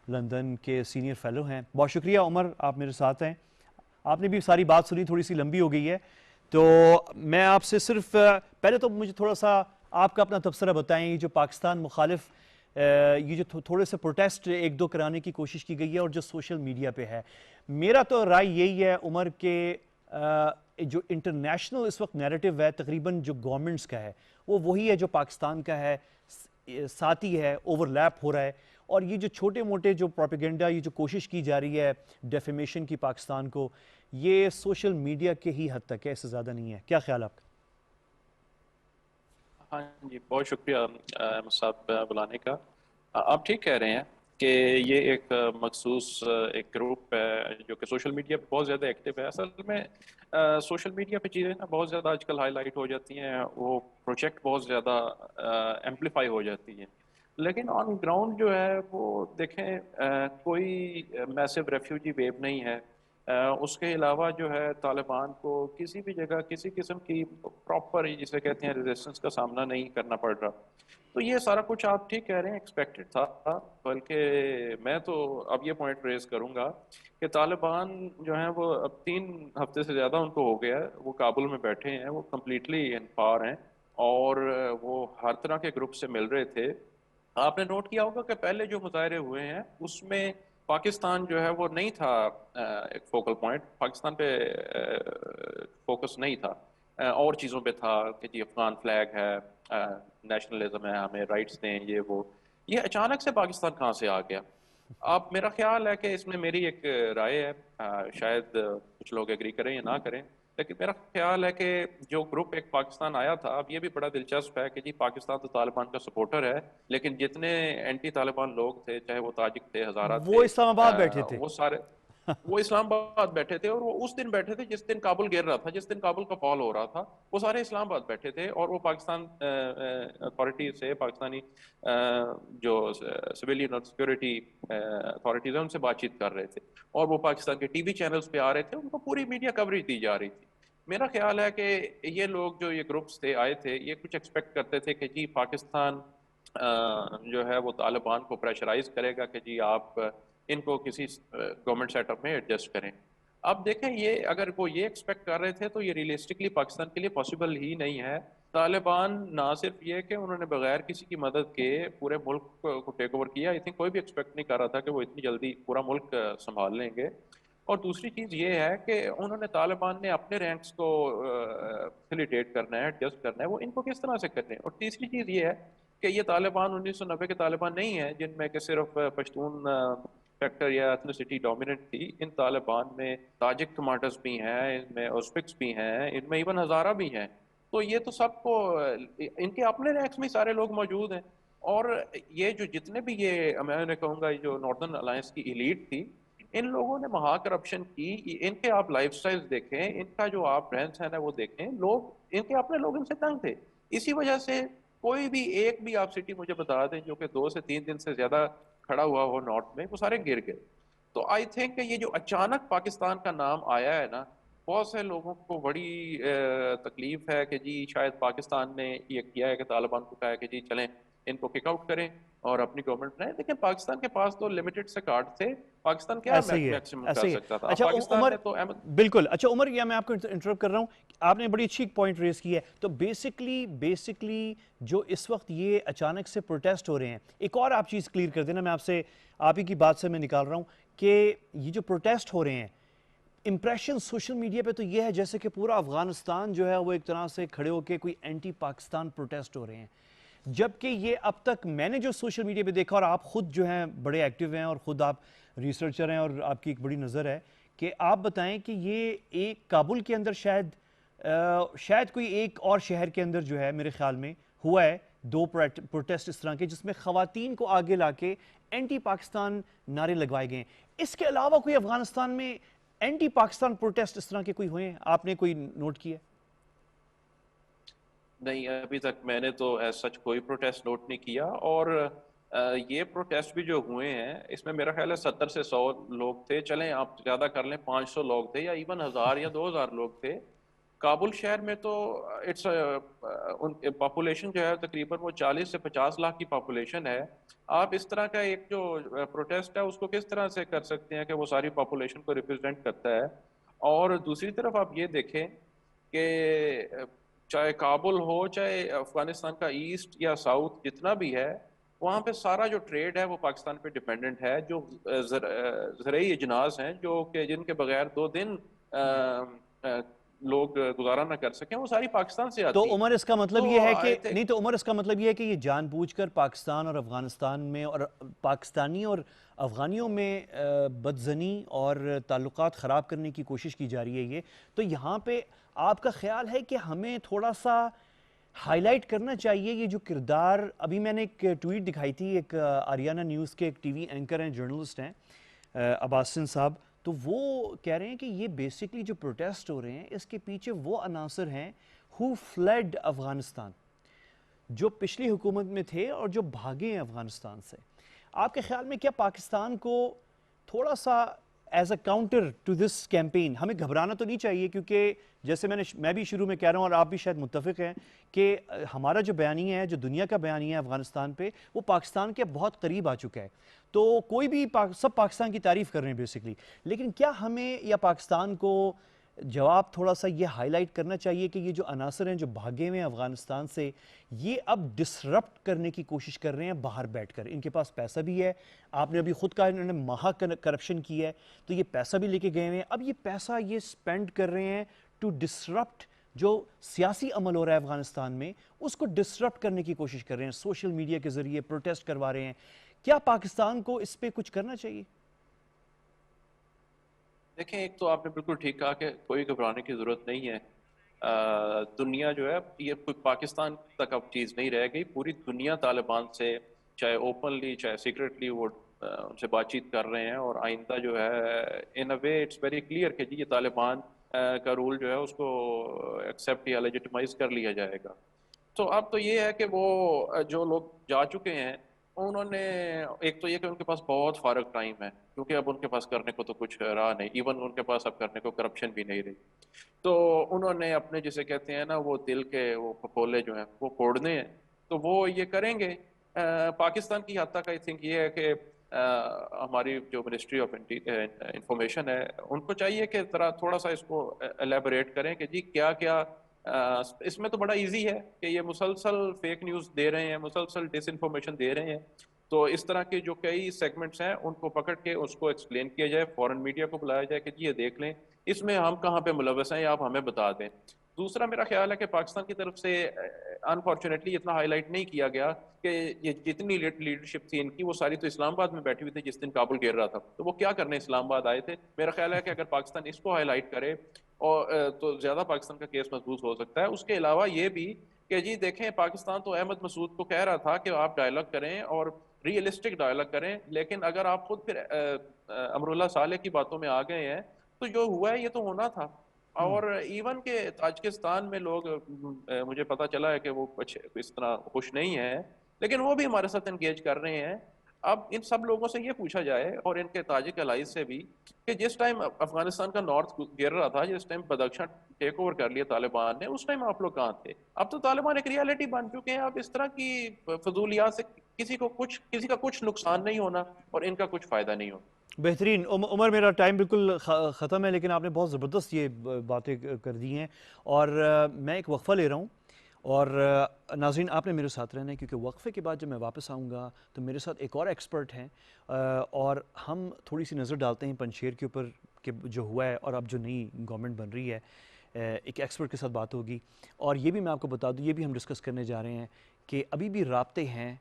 لندن کے سینئر فیلو ہیں. بہت شکریہ عمر, آپ میرے ساتھ ہیں. آپ نے بھی ساری بات سنی, تھوڑی سی لمبی ہو گئی ہے, تو میں آپ سے صرف پہلے تو مجھے تھوڑا سا آپ کا اپنا تبصرہ بتائیں. یہ جو پاکستان مخالف یہ جو تھوڑے سے پروٹیسٹ ایک دو کرانے کی کوشش کی گئی ہے اور جو سوشل میڈیا پہ ہے, میرا تو رائے یہی ہے عمر کہ جو انٹرنیشنل اس وقت نیریٹو ہے تقریباً جو گورنمنٹس کا ہے وہ وہی ہے جو پاکستان کا ہے. ساتھ ہی ہے، اوور لیپ ہو رہا ہے، اور یہ جو چھوٹے موٹے جو پروپیگنڈا، یہ جو کوشش کی جا رہی ہے ڈیفیمیشن کی پاکستان کو، یہ سوشل میڈیا کے ہی حد تک ہے، اس سے زیادہ نہیں ہے. کیا خیال آپ کا؟ ہاں جی، بہت شکریہ احمد صاحب بلانے کا. آپ ٹھیک کہہ رہے ہیں کہ یہ ایک مخصوص ایک گروپ ہے جو کہ سوشل میڈیا پہ بہت زیادہ ایکٹیو ہے. اصل میں سوشل میڈیا پہ چیزیں نا بہت زیادہ آج کل ہائی لائٹ ہو جاتی ہیں، وہ پروجیکٹ بہت زیادہ ایمپلیفائی ہو جاتی ہیں، لیکن آن گراؤنڈ جو ہے وہ دیکھیں کوئی میسو ریفیوجی ویو نہیں ہے. اس کے علاوہ جو ہے طالبان کو کسی بھی جگہ کسی قسم کی پراپر جسے کہتے ہیں ریزسٹنس کا سامنا نہیں کرنا پڑ رہا. تو یہ سارا کچھ آپ ٹھیک کہہ رہے ہیں، ایکسپیکٹڈ تھا. بلکہ میں تو اب یہ پوائنٹ ریز کروں گا کہ طالبان جو ہیں وہ اب 3 ہفتے سے زیادہ ان کو ہو گیا ہے، وہ کابل میں بیٹھے ہیں، وہ کمپلیٹلی ان پاور ہیں، اور وہ ہر طرح کے گروپ سے مل رہے تھے. آپ نے نوٹ کیا ہوگا کہ پہلے جو مظاہرے ہوئے ہیں اس میں پاکستان جو ہے وہ نہیں تھا ایک فوکل پوائنٹ، پاکستان پہ فوکس نہیں تھا، اور چیزوں پہ تھا کہ جی افغان فلیگ ہے، نیشنلزم ہے، ہمیں رائٹس دیں، یہ وہ. یہ اچانک سے پاکستان کہاں سے آ گیا؟ اب میرا خیال ہے کہ اس میں میری ایک رائے ہے، شاید کچھ لوگ ایگری کریں یا نہ کریں، لیکن میرا خیال ہے کہ جو گروپ ایک پاکستان آیا تھا، اب یہ بھی بڑا دلچسپ ہے کہ جی پاکستان تو طالبان کا سپورٹر ہے، لیکن جتنے اینٹی طالبان لوگ تھے، چاہے وہ تاجک تھے، ہزارہ وہ تھے، اسلام آباد بیٹھے تھے. وہ سارے وہ اسلام آباد بیٹھے تھے، اور وہ اس دن بیٹھے تھے جس دن کابل گر رہا تھا، جس دن کابل کا فال ہو رہا تھا، وہ سارے اسلام آباد بیٹھے تھے، اور وہ پاکستان اتھارٹیز سے، پاکستانی جو سویلین اور سیکورٹی اتھارٹیز ہیں ان سے بات چیت کر رہے تھے، اور وہ پاکستان کے ٹی وی چینلز پہ آ رہے تھے، ان کو پوری میڈیا کوریج دی جا رہی تھی. میرا خیال ہے کہ یہ لوگ جو یہ گروپس تھے آئے تھے، یہ کچھ ایکسپیکٹ کرتے تھے کہ جی پاکستان جو ہے وہ طالبان کو پریشرائز کرے گا کہ جی آپ ان کو کسی گورنمنٹ سیٹ اپ میں ایڈجسٹ کریں. اب دیکھیں یہ اگر وہ یہ ایکسپیکٹ کر رہے تھے تو یہ ریئلسٹکلی پاکستان کے لیے پاسبل ہی نہیں ہے. طالبان نہ صرف یہ کہ انہوں نے بغیر کسی کی مدد کے پورے ملک کو ٹیک اوور کیا، آئی تھنک کوئی بھی ایکسپیکٹ نہیں کر رہا تھا کہ وہ اتنی جلدی پورا ملک سنبھال لیں گے. اور دوسری چیز یہ ہے کہ انہوں نے طالبان نے اپنے رینکس کو فیسیلیٹیٹ کرنا ہے، ایڈجسٹ کرنا ہے، وہ ان کو کس طرح سے کرنے ہیں. اور تیسری چیز یہ ہے کہ یہ طالبان 1990 کے طالبان نہیں ہیں جن میں کہ صرف پشتون فیکٹر یا ایتھنیسٹی ڈومیننٹ تھی. ان طالبان میں تاجک کمانڈرز بھی ہیں، ان میں ازبکس بھی ہیں، ان میں ایون ہزارہ بھی ہیں. تو یہ تو سب کو ان کے اپنے رینکس میں سارے لوگ موجود ہیں. اور یہ جو جتنے بھی یہ میں کہوں گا جو ناردرن الائنس کی ایلیٹ تھی، ان لوگوں نے مہا کرپشن کی. ان کے آپ لائف سٹائل دیکھیں، ان کا جو آپ رہن سہن ہے وہ دیکھیں، لوگ ان کے اپنے لوگ ان سے تنگ تھے. اسی وجہ سے کوئی بھی ایک بھی آپ سٹی مجھے بتا دیں جو کہ 2 سے 3 دن سے زیادہ کھڑا ہوا ہو نارتھ میں، وہ سارے گر گئے. تو آئی تھنک کہ یہ جو اچانک پاکستان کا نام آیا ہے نا، بہت سے لوگوں کو بڑی تکلیف ہے کہ جی شاید پاکستان نے یہ کیا ہے کہ طالبان کو کہا ہے کہ جی چلیں ان کو کک آؤٹ کریں اور اپنی گورنمنٹ بنائیں. لیکن پاکستان کے پاس تو لمیٹڈ سے کارڈ تھے، پاکستان کیا میکسیمم کر سکتا تھا. اچھا پاکستان عمر، نے تو بالکل. اچھا عمر، یہ میں آپ کو انٹرپٹ کر رہا ہوں، آپ نے بڑی اچھی پوائنٹ ریز کی ہے. تو بیسکلی جو اس وقت یہ اچانک سے پروٹیسٹ ہو رہے ہیں، ایک اور آپ چیز کلیئر کر دینا، میں آپ ہی کی بات سے میں نکال رہا ہوں کہ یہ جو پروٹیسٹ ہو رہے ہیں، امپریشن سوشل میڈیا پہ تو یہ ہے جیسے کہ پورا افغانستان جو ہے وہ ایک طرح سے کھڑے ہو کے کوئی اینٹی پاکستان پروٹیسٹ ہو رہے ہیں. جبکہ یہ اب تک میں نے جو سوشل میڈیا پہ دیکھا، اور آپ خود جو ہیں بڑے ایکٹیو ہیں اور خود آپ ریسرچر ہیں اور آپ کی ایک بڑی نظر ہے، کہ آپ بتائیں کہ یہ ایک کابل کے اندر شاید کوئی ایک اور شہر کے اندر جو ہے میرے خیال میں ہوا ہے 2 پروٹیسٹ اس طرح کے جس میں خواتین کو آگے لا کے اینٹی پاکستان نعرے لگوائے گئے ہیں. اس کے علاوہ کوئی افغانستان میں اینٹی پاکستان پروٹیسٹ اس طرح کے کوئی ہوئے ہیں؟ آپ نے کوئی نوٹ کیا؟ نہیں، ابھی تک میں نے تو ایز سچ کوئی پروٹیسٹ نوٹ نہیں کیا. اور یہ پروٹیسٹ بھی جو ہوئے ہیں اس میں میرا خیال ہے 70 سے 100 لوگ تھے. چلیں آپ زیادہ کر لیں، 500 لوگ تھے یا ایون 1000 یا 2000 لوگ تھے. کابل شہر میں تو اٹس پاپولیشن جو ہے تقریباً وہ 40 سے 50 لاکھ کی پاپولیشن ہے. آپ اس طرح کا ایک جو پروٹیسٹ ہے اس کو کس طرح سے کر سکتے ہیں کہ وہ ساری پاپولیشن کو ریپرزینٹ کرتا ہے. اور دوسری طرف آپ یہ دیکھیں کہ چاہے کابل ہو، چاہے افغانستان کا ایسٹ یا ساؤتھ جتنا بھی ہے، وہاں پہ سارا جو ٹریڈ ہے وہ پاکستان پہ ڈیپینڈنٹ ہے. جو زرعی اجناس ہیں جو کہ جن کے بغیر 2 دن لوگ گزارا نہ کر سکیں وہ ساری پاکستان سے آتی تو ہیں. عمر اس کا مطلب یہ ہے کہ تو نہیں، تو عمر اس کا مطلب یہ ہے کہ یہ جان بوجھ کر پاکستان اور افغانستان میں اور پاکستانی اور افغانیوں میں بدزنی اور تعلقات خراب کرنے کی کوشش کی جا رہی ہے یہ. تو یہاں پہ آپ کا خیال ہے کہ ہمیں تھوڑا سا ہائی لائٹ کرنا چاہیے یہ جو کردار. ابھی میں نے ایک ٹویٹ دکھائی تھی، ایک آریانہ نیوز کے ایک ٹی وی اینکر ہیں، جرنلسٹ ہیں عباسن صاحب، تو وہ کہہ رہے ہیں کہ یہ بیسکلی جو پروٹیسٹ ہو رہے ہیں اس کے پیچھے وہ عناصر ہیں who fled افغانستان، جو پچھلی حکومت میں تھے اور جو بھاگے ہیں افغانستان سے. آپ کے خیال میں کیا پاکستان کو تھوڑا سا as a counter to this campaign ہمیں گھبرانا تو نہیں چاہیے؟ کیونکہ جیسے میں بھی شروع میں کہہ رہا ہوں اور آپ بھی شاید متفق ہیں کہ ہمارا جو بیانیہ ہے، جو دنیا کا بیانیہ ہے افغانستان پہ، وہ پاکستان کے بہت قریب آ چکا ہے. تو کوئی بھی سب پاکستان کی تعریف کر رہے ہیں بیسکلی، لیکن کیا ہمیں یا پاکستان کو جواب تھوڑا سا یہ ہائی لائٹ کرنا چاہیے کہ یہ جو عناصر ہیں جو بھاگے ہوئے ہیں افغانستان سے، یہ اب ڈسرپٹ کرنے کی کوشش کر رہے ہیں باہر بیٹھ کر. ان کے پاس پیسہ بھی ہے، آپ نے ابھی خود کہا انہوں نے مہا کرپشن کی ہے، تو یہ پیسہ بھی لے کے گئے ہوئے ہیں. اب یہ پیسہ یہ سپینڈ کر رہے ہیں ٹو ڈسرپٹ جو سیاسی عمل ہو رہا ہے افغانستان میں، اس کو ڈسرپٹ کرنے کی کوشش کر رہے ہیں، سوشل میڈیا کے ذریعے پروٹیسٹ کروا رہے ہیں. کیا پاکستان کو اس پہ کچھ کرنا چاہیے؟ دیکھیں، ایک تو آپ نے بالکل ٹھیک کہا کہ کوئی گھبرانے کی ضرورت نہیں ہے. دنیا جو ہے یہ کوئی پاکستان تک اب چیز نہیں رہ گئی. پوری دنیا طالبان سے چاہے اوپنلی چاہے سیکرٹلی وہ ان سے بات چیت کر رہے ہیں، اور آئندہ جو ہے ان اے وے اٹس ویری کلیئر کہ جی یہ طالبان کا رول جو ہے اس کو ایکسیپٹ یا لیجیٹمائز کر لیا جائے گا. تو اب تو یہ ہے کہ وہ جو لوگ جا چکے ہیں انہوں نے ایک تو یہ کہ ان کے پاس بہت فارغ ٹائم ہے، کیونکہ اب ان کے پاس کرنے کو تو کچھ رہا نہیں، ایون ان کے پاس اب کرنے کو کرپشن بھی نہیں رہی. تو انہوں نے اپنے جسے کہتے ہیں نا وہ دل کے وہ پھپولے جو ہیں وہ پھوڑنے ہیں، تو وہ یہ کریں گے. پاکستان کی حد تک آئی تھنک یہ ہے کہ ہماری جو منسٹری آف انفارمیشن ہے ان کو چاہیے کہ تھوڑا سا اس کو الیبوریٹ کریں کہ جی کیا کیا. اس میں تو بڑا ایزی ہے کہ یہ مسلسل فیک نیوز دے رہے ہیں، مسلسل ڈس انفارمیشن دے رہے ہیں. تو اس طرح کے جو کئی سیگمنٹس ہیں ان کو پکڑ کے اس کو ایکسپلین کیا جائے، فورن میڈیا کو بلایا جائے کہ جی یہ دیکھ لیں اس میں ہم کہاں پہ ملوث ہیں، آپ ہمیں بتا دیں. دوسرا میرا خیال ہے کہ پاکستان کی طرف سے انفارچونیٹلی اتنا ہائی لائٹ نہیں کیا گیا کہ یہ جتنی لیڈرشپ تھی ان کی وہ ساری تو اسلام آباد میں بیٹھی ہوئی تھی جس دن کابل گر رہا تھا. تو وہ کیا کرنے اسلام آباد آئے تھے؟ میرا خیال ہے کہ اگر پاکستان اس کو ہائی لائٹ کرے اور تو زیادہ پاکستان کا کیس مضبوط ہو سکتا ہے. اس کے علاوہ یہ بھی کہ جی دیکھیں پاکستان تو احمد مسعود کو کہہ رہا تھا کہ آپ ڈائلاگ کریں اور ریئلسٹک ڈائلاگ کریں، لیکن اگر آپ خود پھر امراللہ صالح کی باتوں میں آ گئے ہیں تو جو ہوا ہے یہ تو ہونا تھا. اور ایون کہ تاجکستان میں لوگ مجھے پتا چلا ہے کہ وہ کچھ اس طرح خوش نہیں ہیں، لیکن وہ بھی ہمارے ساتھ انگیج کر رہے ہیں. اب ان سب لوگوں سے یہ پوچھا جائے اور ان کے تاجک الائز سے بھی کہ جس ٹائم افغانستان کا نارتھ گر رہا تھا، جس ٹائم بدخشاں ٹیک اوور کر لیا طالبان نے، اس ٹائم آپ لوگ کہاں تھے؟ اب تو طالبان ایک ریالٹی بن چکے ہیں. اب اس طرح کی فضولیات سے کسی کا کچھ نقصان نہیں ہونا اور ان کا کچھ فائدہ نہیں ہونا. بہترین. عمر میرا ٹائم بالکل ختم ہے، لیکن آپ نے بہت زبردست یہ باتیں کر دی ہیں اور میں ایک وقفہ لے رہا ہوں. اور ناظرین آپ نے میرے ساتھ رہنا ہے کیونکہ وقفے کے بعد جب میں واپس آؤں گا تو میرے ساتھ ایک اور ایکسپرٹ ہیں اور ہم تھوڑی سی نظر ڈالتے ہیں پنجشیر کے اوپر کہ جو ہوا ہے اور اب جو نئی گورنمنٹ بن رہی ہے. ایک ایکسپرٹ کے ساتھ بات ہوگی اور یہ بھی میں آپ کو بتا دوں، یہ بھی ہم ڈسکس کرنے جا رہے ہیں کہ ابھی بھی رابطے ہیں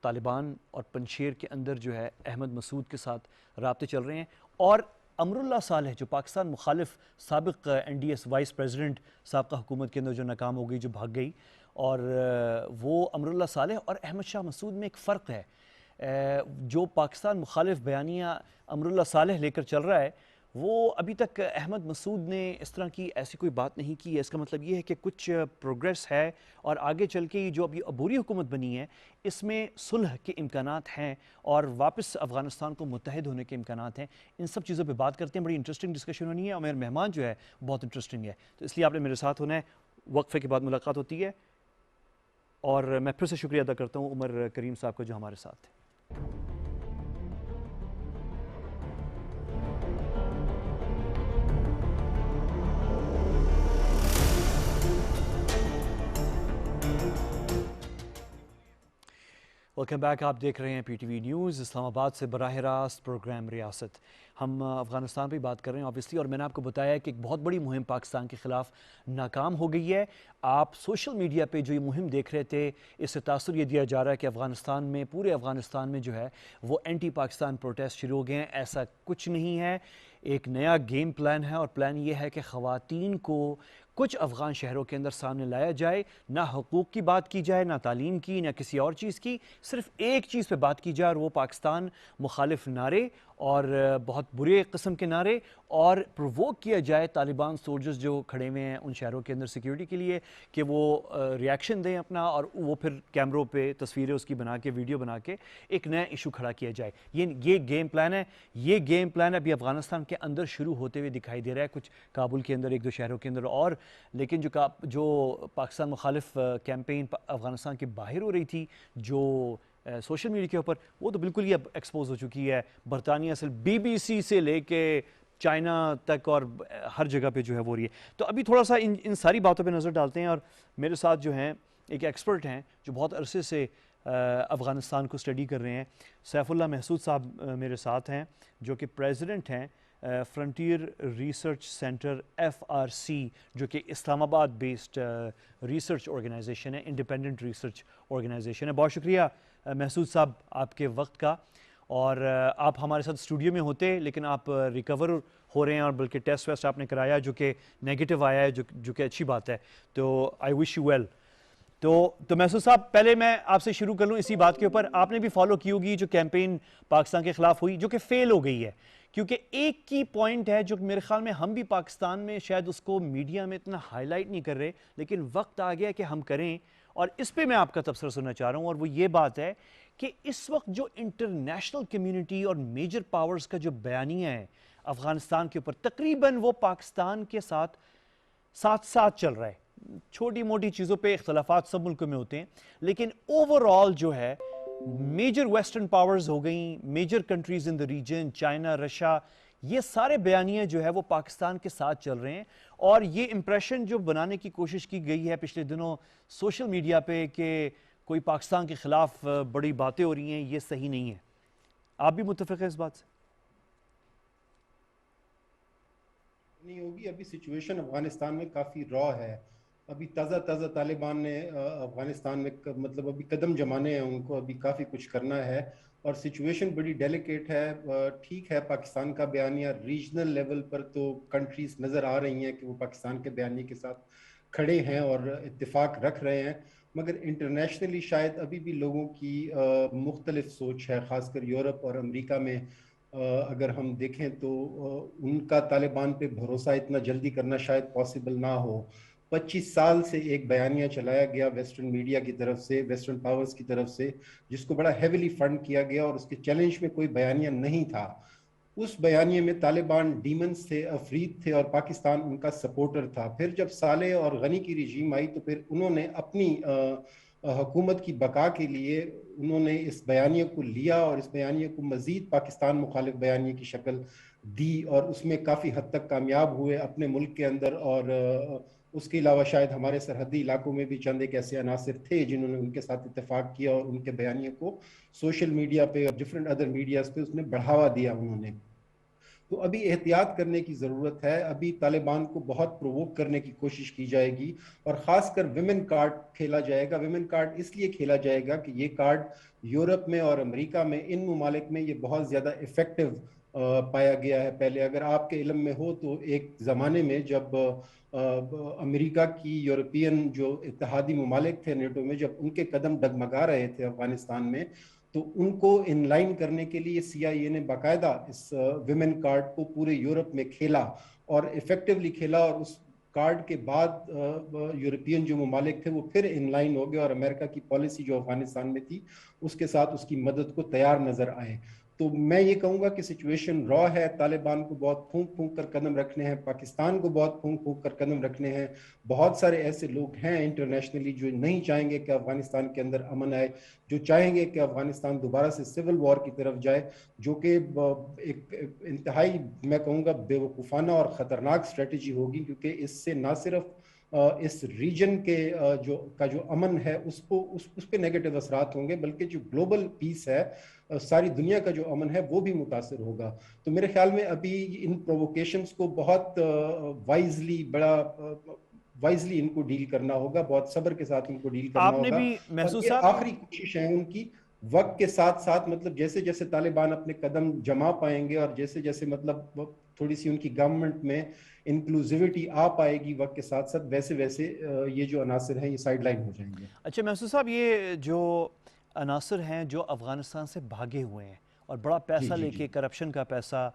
طالبان اور پنجشیر کے اندر جو ہے احمد مسعود کے ساتھ رابطے چل رہے ہیں. اور امراللہ صالح جو پاکستان مخالف سابق NDS وائس پریزیڈنٹ سابقہ حکومت کے اندر جو ناکام ہو گئی، جو بھاگ گئی، اور وہ امراللہ صالح اور احمد شاہ مسعود میں ایک فرق ہے. جو پاکستان مخالف بیانیہ امراللہ صالح لے کر چل رہا ہے وہ ابھی تک احمد مسعود نے اس طرح کی ایسی کوئی بات نہیں کی ہے. اس کا مطلب یہ ہے کہ کچھ پروگریس ہے اور آگے چل کے جو ابھی عبوری حکومت بنی ہے اس میں صلح کے امکانات ہیں اور واپس افغانستان کو متحد ہونے کے امکانات ہیں. ان سب چیزوں پہ بات کرتے ہیں. بڑی انٹرسٹنگ ڈسکشن ہونی ہے اور میرے مہمان جو ہے بہت انٹرسٹنگ ہے، تو اس لیے آپ نے میرے ساتھ ہونا ہے. وقفے کے بعد ملاقات ہوتی ہے اور میں پھر سے شکریہ ادا کرتا ہوں عمر کریم صاحب کا جو ہمارے ساتھ تھے. Welcome back. آپ دیکھ رہے ہیں پی ٹی وی نیوز اسلام آباد سے براہ راست پروگرام ریاست. ہم افغانستان پہ بات کر رہے ہیں آبویسلی, اور میں نے آپ کو بتایا کہ ایک بہت بڑی مہم پاکستان کے خلاف ناکام ہو گئی ہے. آپ سوشل میڈیا پہ جو یہ مہم دیکھ رہے تھے, اس سے تاثر یہ دیا جا رہا ہے کہ افغانستان میں, پورے افغانستان میں جو ہے وہ اینٹی پاکستان پروٹیسٹ شروع ہو گئے ہیں. ایسا کچھ نہیں ہے, ایک نیا گیم پلان ہے, اور پلان یہ ہے کہ خواتین کو کچھ افغان شہروں کے اندر سامنے لایا جائے, نہ حقوق کی بات کی جائے, نہ تعلیم کی, نہ کسی اور چیز کی, صرف ایک چیز پہ بات کی جائے, اور وہ پاکستان مخالف نعرے اور بہت برے قسم کے نعرے, اور پرووک کیا جائے طالبان سولجرز جو کھڑے ہوئے ہیں ان شہروں کے اندر سیکیورٹی کے لیے, کہ وہ ریاکشن دیں اپنا, اور وہ پھر کیمروں پہ تصویریں اس کی بنا کے, ویڈیو بنا کے ایک نیا ایشو کھڑا کیا جائے. یہ گیم پلان ہے. یہ گیم پلان ابھی افغانستان کے اندر شروع ہوتے ہوئے دکھائی دے رہا ہے, کچھ کابل کے اندر, ایک دو شہروں کے اندر, اور لیکن جو پاکستان مخالف کیمپین افغانستان کے باہر ہو رہی تھی جو سوشل میڈیا کے اوپر, وہ تو بالکل ہی اب ایکسپوز ہو چکی ہے. برطانیہ سے, BBC سے لے کے چائنا تک, اور ہر جگہ پہ جو ہے وہ رہی ہے. تو ابھی تھوڑا سا ان ساری باتوں پہ نظر ڈالتے ہیں, اور میرے ساتھ جو ہیں ایک ایکسپرٹ ہیں جو بہت عرصے سے افغانستان کو اسٹڈی کر رہے ہیں. سیف اللہ محسود صاحب میرے ساتھ ہیں, جو کہ پریزیڈنٹ ہیں فرنٹیر ریسرچ سینٹر FRC, جو کہ اسلام آباد بیسڈ ریسرچ آرگنائزیشن ہے, انڈیپینڈنٹ ریسرچ آرگنائزیشن ہے. بہت شکریہ محسود صاحب آپ کے وقت کا, اور آپ ہمارے ساتھ اسٹوڈیو میں ہوتے لیکن آپ ریکور ہو رہے ہیں, اور بلکہ ٹیسٹ ویسٹ آپ نے کرایا جو کہ نیگیٹو آیا ہے, جو کہ اچھی بات ہے. تو آئی وش یو ویل. تو محسود صاحب, پہلے میں آپ سے شروع کر لوں اسی بات کے اوپر. آپ نے بھی فالو کی ہوگی جو کیمپین پاکستان کے خلاف ہوئی, جو کہ فیل ہو گئی ہے, کیونکہ ایک کی پوائنٹ ہے جو میرے خیال میں ہم بھی پاکستان میں شاید اس کو میڈیا میں اتنا ہائی لائٹ نہیں کر رہے, لیکن وقت آ گیا کہ ہم کریں, اور اس پہ میں آپ کا تبصرہ سننا چاہ رہا ہوں. اور وہ یہ بات ہے کہ اس وقت جو انٹرنیشنل کمیونٹی اور میجر پاورز کا جو بیانیہ ہے افغانستان کے اوپر, تقریباً وہ پاکستان کے ساتھ چل رہا ہے. چھوٹی موٹی چیزوں پہ اختلافات سب ملکوں میں ہوتے ہیں, لیکن اوور آل جو ہے میجر ویسٹرن پاورز ہو گئیں, major countries in the region, China, Russia, یہ سارے بیانیے جو ہے وہ پاکستان کے ساتھ چل رہے ہیں. اور یہ امپریشن جو بنانے کی کوشش کی گئی ہے پچھلے دنوں سوشل میڈیا پہ کہ کوئی پاکستان کے خلاف بڑی باتیں ہو رہی ہیں, یہ صحیح نہیں ہے. آپ بھی متفق ہیں اس بات سے؟ نہیں ہوگی. ابھی سچویشن افغانستان میں کافی را ہے. ابھی تازہ طالبان نے افغانستان میں مطلب ابھی قدم جمانے ہیں, ان کو ابھی کافی کچھ کرنا ہے, اور سچویشن بڑی ڈیلیکیٹ ہے. ٹھیک ہے, پاکستان کا بیانیہ ریجنل لیول پر تو کنٹریز نظر آ رہی ہیں کہ وہ پاکستان کے بیانیے کے ساتھ کھڑے ہیں اور اتفاق رکھ رہے ہیں, مگر انٹرنیشنلی شاید ابھی بھی لوگوں کی مختلف سوچ ہے, خاص کر یورپ اور امریکہ میں. اگر ہم دیکھیں تو ان کا طالبان پہ بھروسہ اتنا جلدی کرنا شاید پاسبل نہ ہو. 25 سال سے ایک بیانیہ چلایا گیا ویسٹرن میڈیا کی طرف سے, ویسٹرن پاورز کی طرف سے, جس کو بڑا ہیویلی فنڈ کیا گیا, اور اس کے چیلنج میں کوئی بیانیہ نہیں تھا. اس بیانیے میں طالبان ڈیمنز تھے, عفریت تھے, اور پاکستان ان کا سپورٹر تھا. پھر جب صالح اور غنی کی رجیم آئی تو پھر انہوں نے اپنی حکومت کی بقا کے لیے انہوں نے اس بیانیے کو لیا, اور اس بیانیے کو مزید پاکستان مخالف بیانیے کی شکل دی, اور اس میں کافی حد تک کامیاب ہوئے اپنے ملک کے اندر. اور اس کے علاوہ شاید ہمارے سرحدی علاقوں میں بھی چند ایک ایسے عناصر تھے جنہوں نے ان کے ساتھ اتفاق کیا, اور ان کے بیانیے کو سوشل میڈیا پہ اور ڈفرینٹ ادر میڈیاز پہ اس نے بڑھاوا دیا انہوں نے. تو ابھی احتیاط کرنے کی ضرورت ہے. ابھی طالبان کو بہت پرووک کرنے کی کوشش کی جائے گی, اور خاص کر ویمن کارڈ کھیلا جائے گا. ویمن کارڈ اس لیے کھیلا جائے گا کہ یہ کارڈ یورپ میں اور امریکہ میں, ان ممالک میں یہ بہت زیادہ افیکٹو پایا گیا ہے. پہلے اگر آپ کے علم میں ہو تو ایک زمانے میں جب امریکہ کی یورپین جو اتحادی ممالک تھے نیٹو میں, جب ان کے قدم ڈگمگا رہے تھے افغانستان میں, تو ان کو ان لائن کرنے کے لیے CIA نے باقاعدہ اس ویمن کارڈ کو پورے یورپ میں کھیلا, اور افیکٹولی کھیلا. اور اس کارڈ کے بعد یورپین جو ممالک تھے وہ پھر ان لائن ہو گئے, اور امریکہ کی پالیسی جو افغانستان میں تھی اس کے ساتھ اس کی مدد کو تیار نظر آئے. تو میں یہ کہوں گا کہ سچویشن را ہے. طالبان کو بہت پھونک کر قدم رکھنے ہیں, پاکستان کو بہت پھونک کر قدم رکھنے ہیں. بہت سارے ایسے لوگ ہیں انٹرنیشنلی جو نہیں چاہیں گے کہ افغانستان کے اندر امن آئے, جو چاہیں گے کہ افغانستان دوبارہ سے سول وار کی طرف جائے, جو کہ ایک انتہائی میں کہوں گا بے وقوفانہ اور خطرناک اسٹریٹجی ہوگی, کیونکہ اس سے نہ صرف اس ریجن کے جو امن ہے اس پہ نیگیٹو اثرات ہوں گے، بلکہ جو گلوبل پیس ہے، ساری دنیا کا جو امن ہے وہ بھی متاثر ہوگا. تو میرے خیال میں ابھی ان پرووکیشنز کو بہت وائزلی ان کو ڈیل کرنا ہوگا، بہت صبر کے ساتھ ان کو ڈیل کرنا ہوگا. آپ نے بھی محسوس آخری کوشش ہے ان کی، وقت کے ساتھ ساتھ مطلب جیسے جیسے طالبان اپنے قدم جما پائیں گے اور جیسے جیسے مطلب تھوڑی سی ان کی گورنمنٹ میں انکلوزیوٹی آ پائے گی وقت کے ساتھ ساتھ، ویسے ویسے یہ جو عناصر ہیں یہ سائیڈ لائن ہو جائیں گے. اچھا محسوس صاحب، یہ جو عناصر ہیں جو افغانستان سے بھاگے ہوئے ہیں اور بڑا پیسہ لے کے، کرپشن کا پیسہ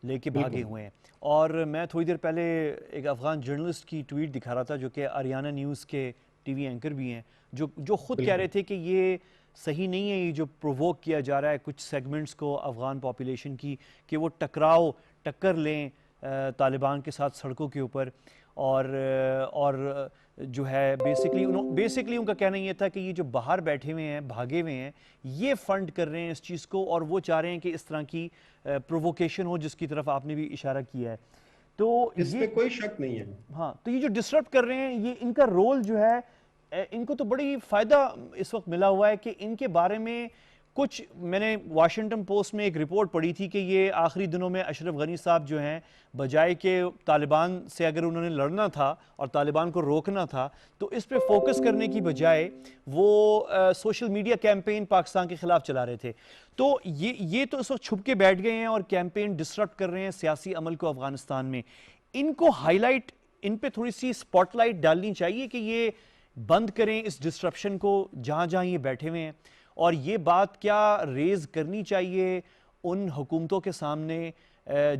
لے کے بھاگے ہوئے ہیں، اور میں تھوڑی دیر پہلے ایک افغان جرنلسٹ کی ٹویٹ دکھا رہا تھا جو کہ آریانہ نیوز کے ٹی وی اینکر بھی ہیں، جو خود کہہ رہے تھے کہ یہ صحیح نہیں ہے، یہ جو پرووک کیا جا رہا ہے کچھ سیگمنٹس کو افغان پاپولیشن کی، کہ وہ ٹکر لیں طالبان کے ساتھ سڑکوں کے اوپر، اور جو ہے بیسکلی ان کا کہنا یہ تھا کہ یہ جو باہر بیٹھے ہوئے ہیں، بھاگے ہوئے ہیں، یہ فنڈ کر رہے ہیں اس چیز کو، اور وہ چاہ رہے ہیں کہ اس طرح کی پرووکیشن ہو جس کی طرف آپ نے بھی اشارہ کیا ہے. تو اس میں کوئی شک نہیں ہے. ہاں، تو یہ جو ڈسٹرپٹ کر رہے ہیں، یہ ان کا رول جو ہے، ان کو تو بڑی فائدہ اس وقت ملا ہوا ہے کہ ان کے بارے میں کچھ، میں نے واشنگٹن پوسٹ میں ایک رپورٹ پڑھی تھی کہ یہ آخری دنوں میں اشرف غنی صاحب جو ہیں، بجائے کہ طالبان سے اگر انہوں نے لڑنا تھا اور طالبان کو روکنا تھا تو اس پہ فوکس کرنے کی بجائے وہ سوشل میڈیا کیمپین پاکستان کے خلاف چلا رہے تھے. تو یہ تو اس وقت چھپ کے بیٹھ گئے ہیں اور کیمپین ڈسٹرپٹ کر رہے ہیں سیاسی عمل کو افغانستان میں. ان کو ہائی لائٹ، ان پہ تھوڑی سی سپاٹ لائٹ ڈالنی چاہیے کہ یہ بند کریں اس ڈسٹرپشن کو جہاں جہاں یہ بیٹھے ہوئے ہیں، اور یہ بات کیا ریز کرنی چاہیے ان حکومتوں کے سامنے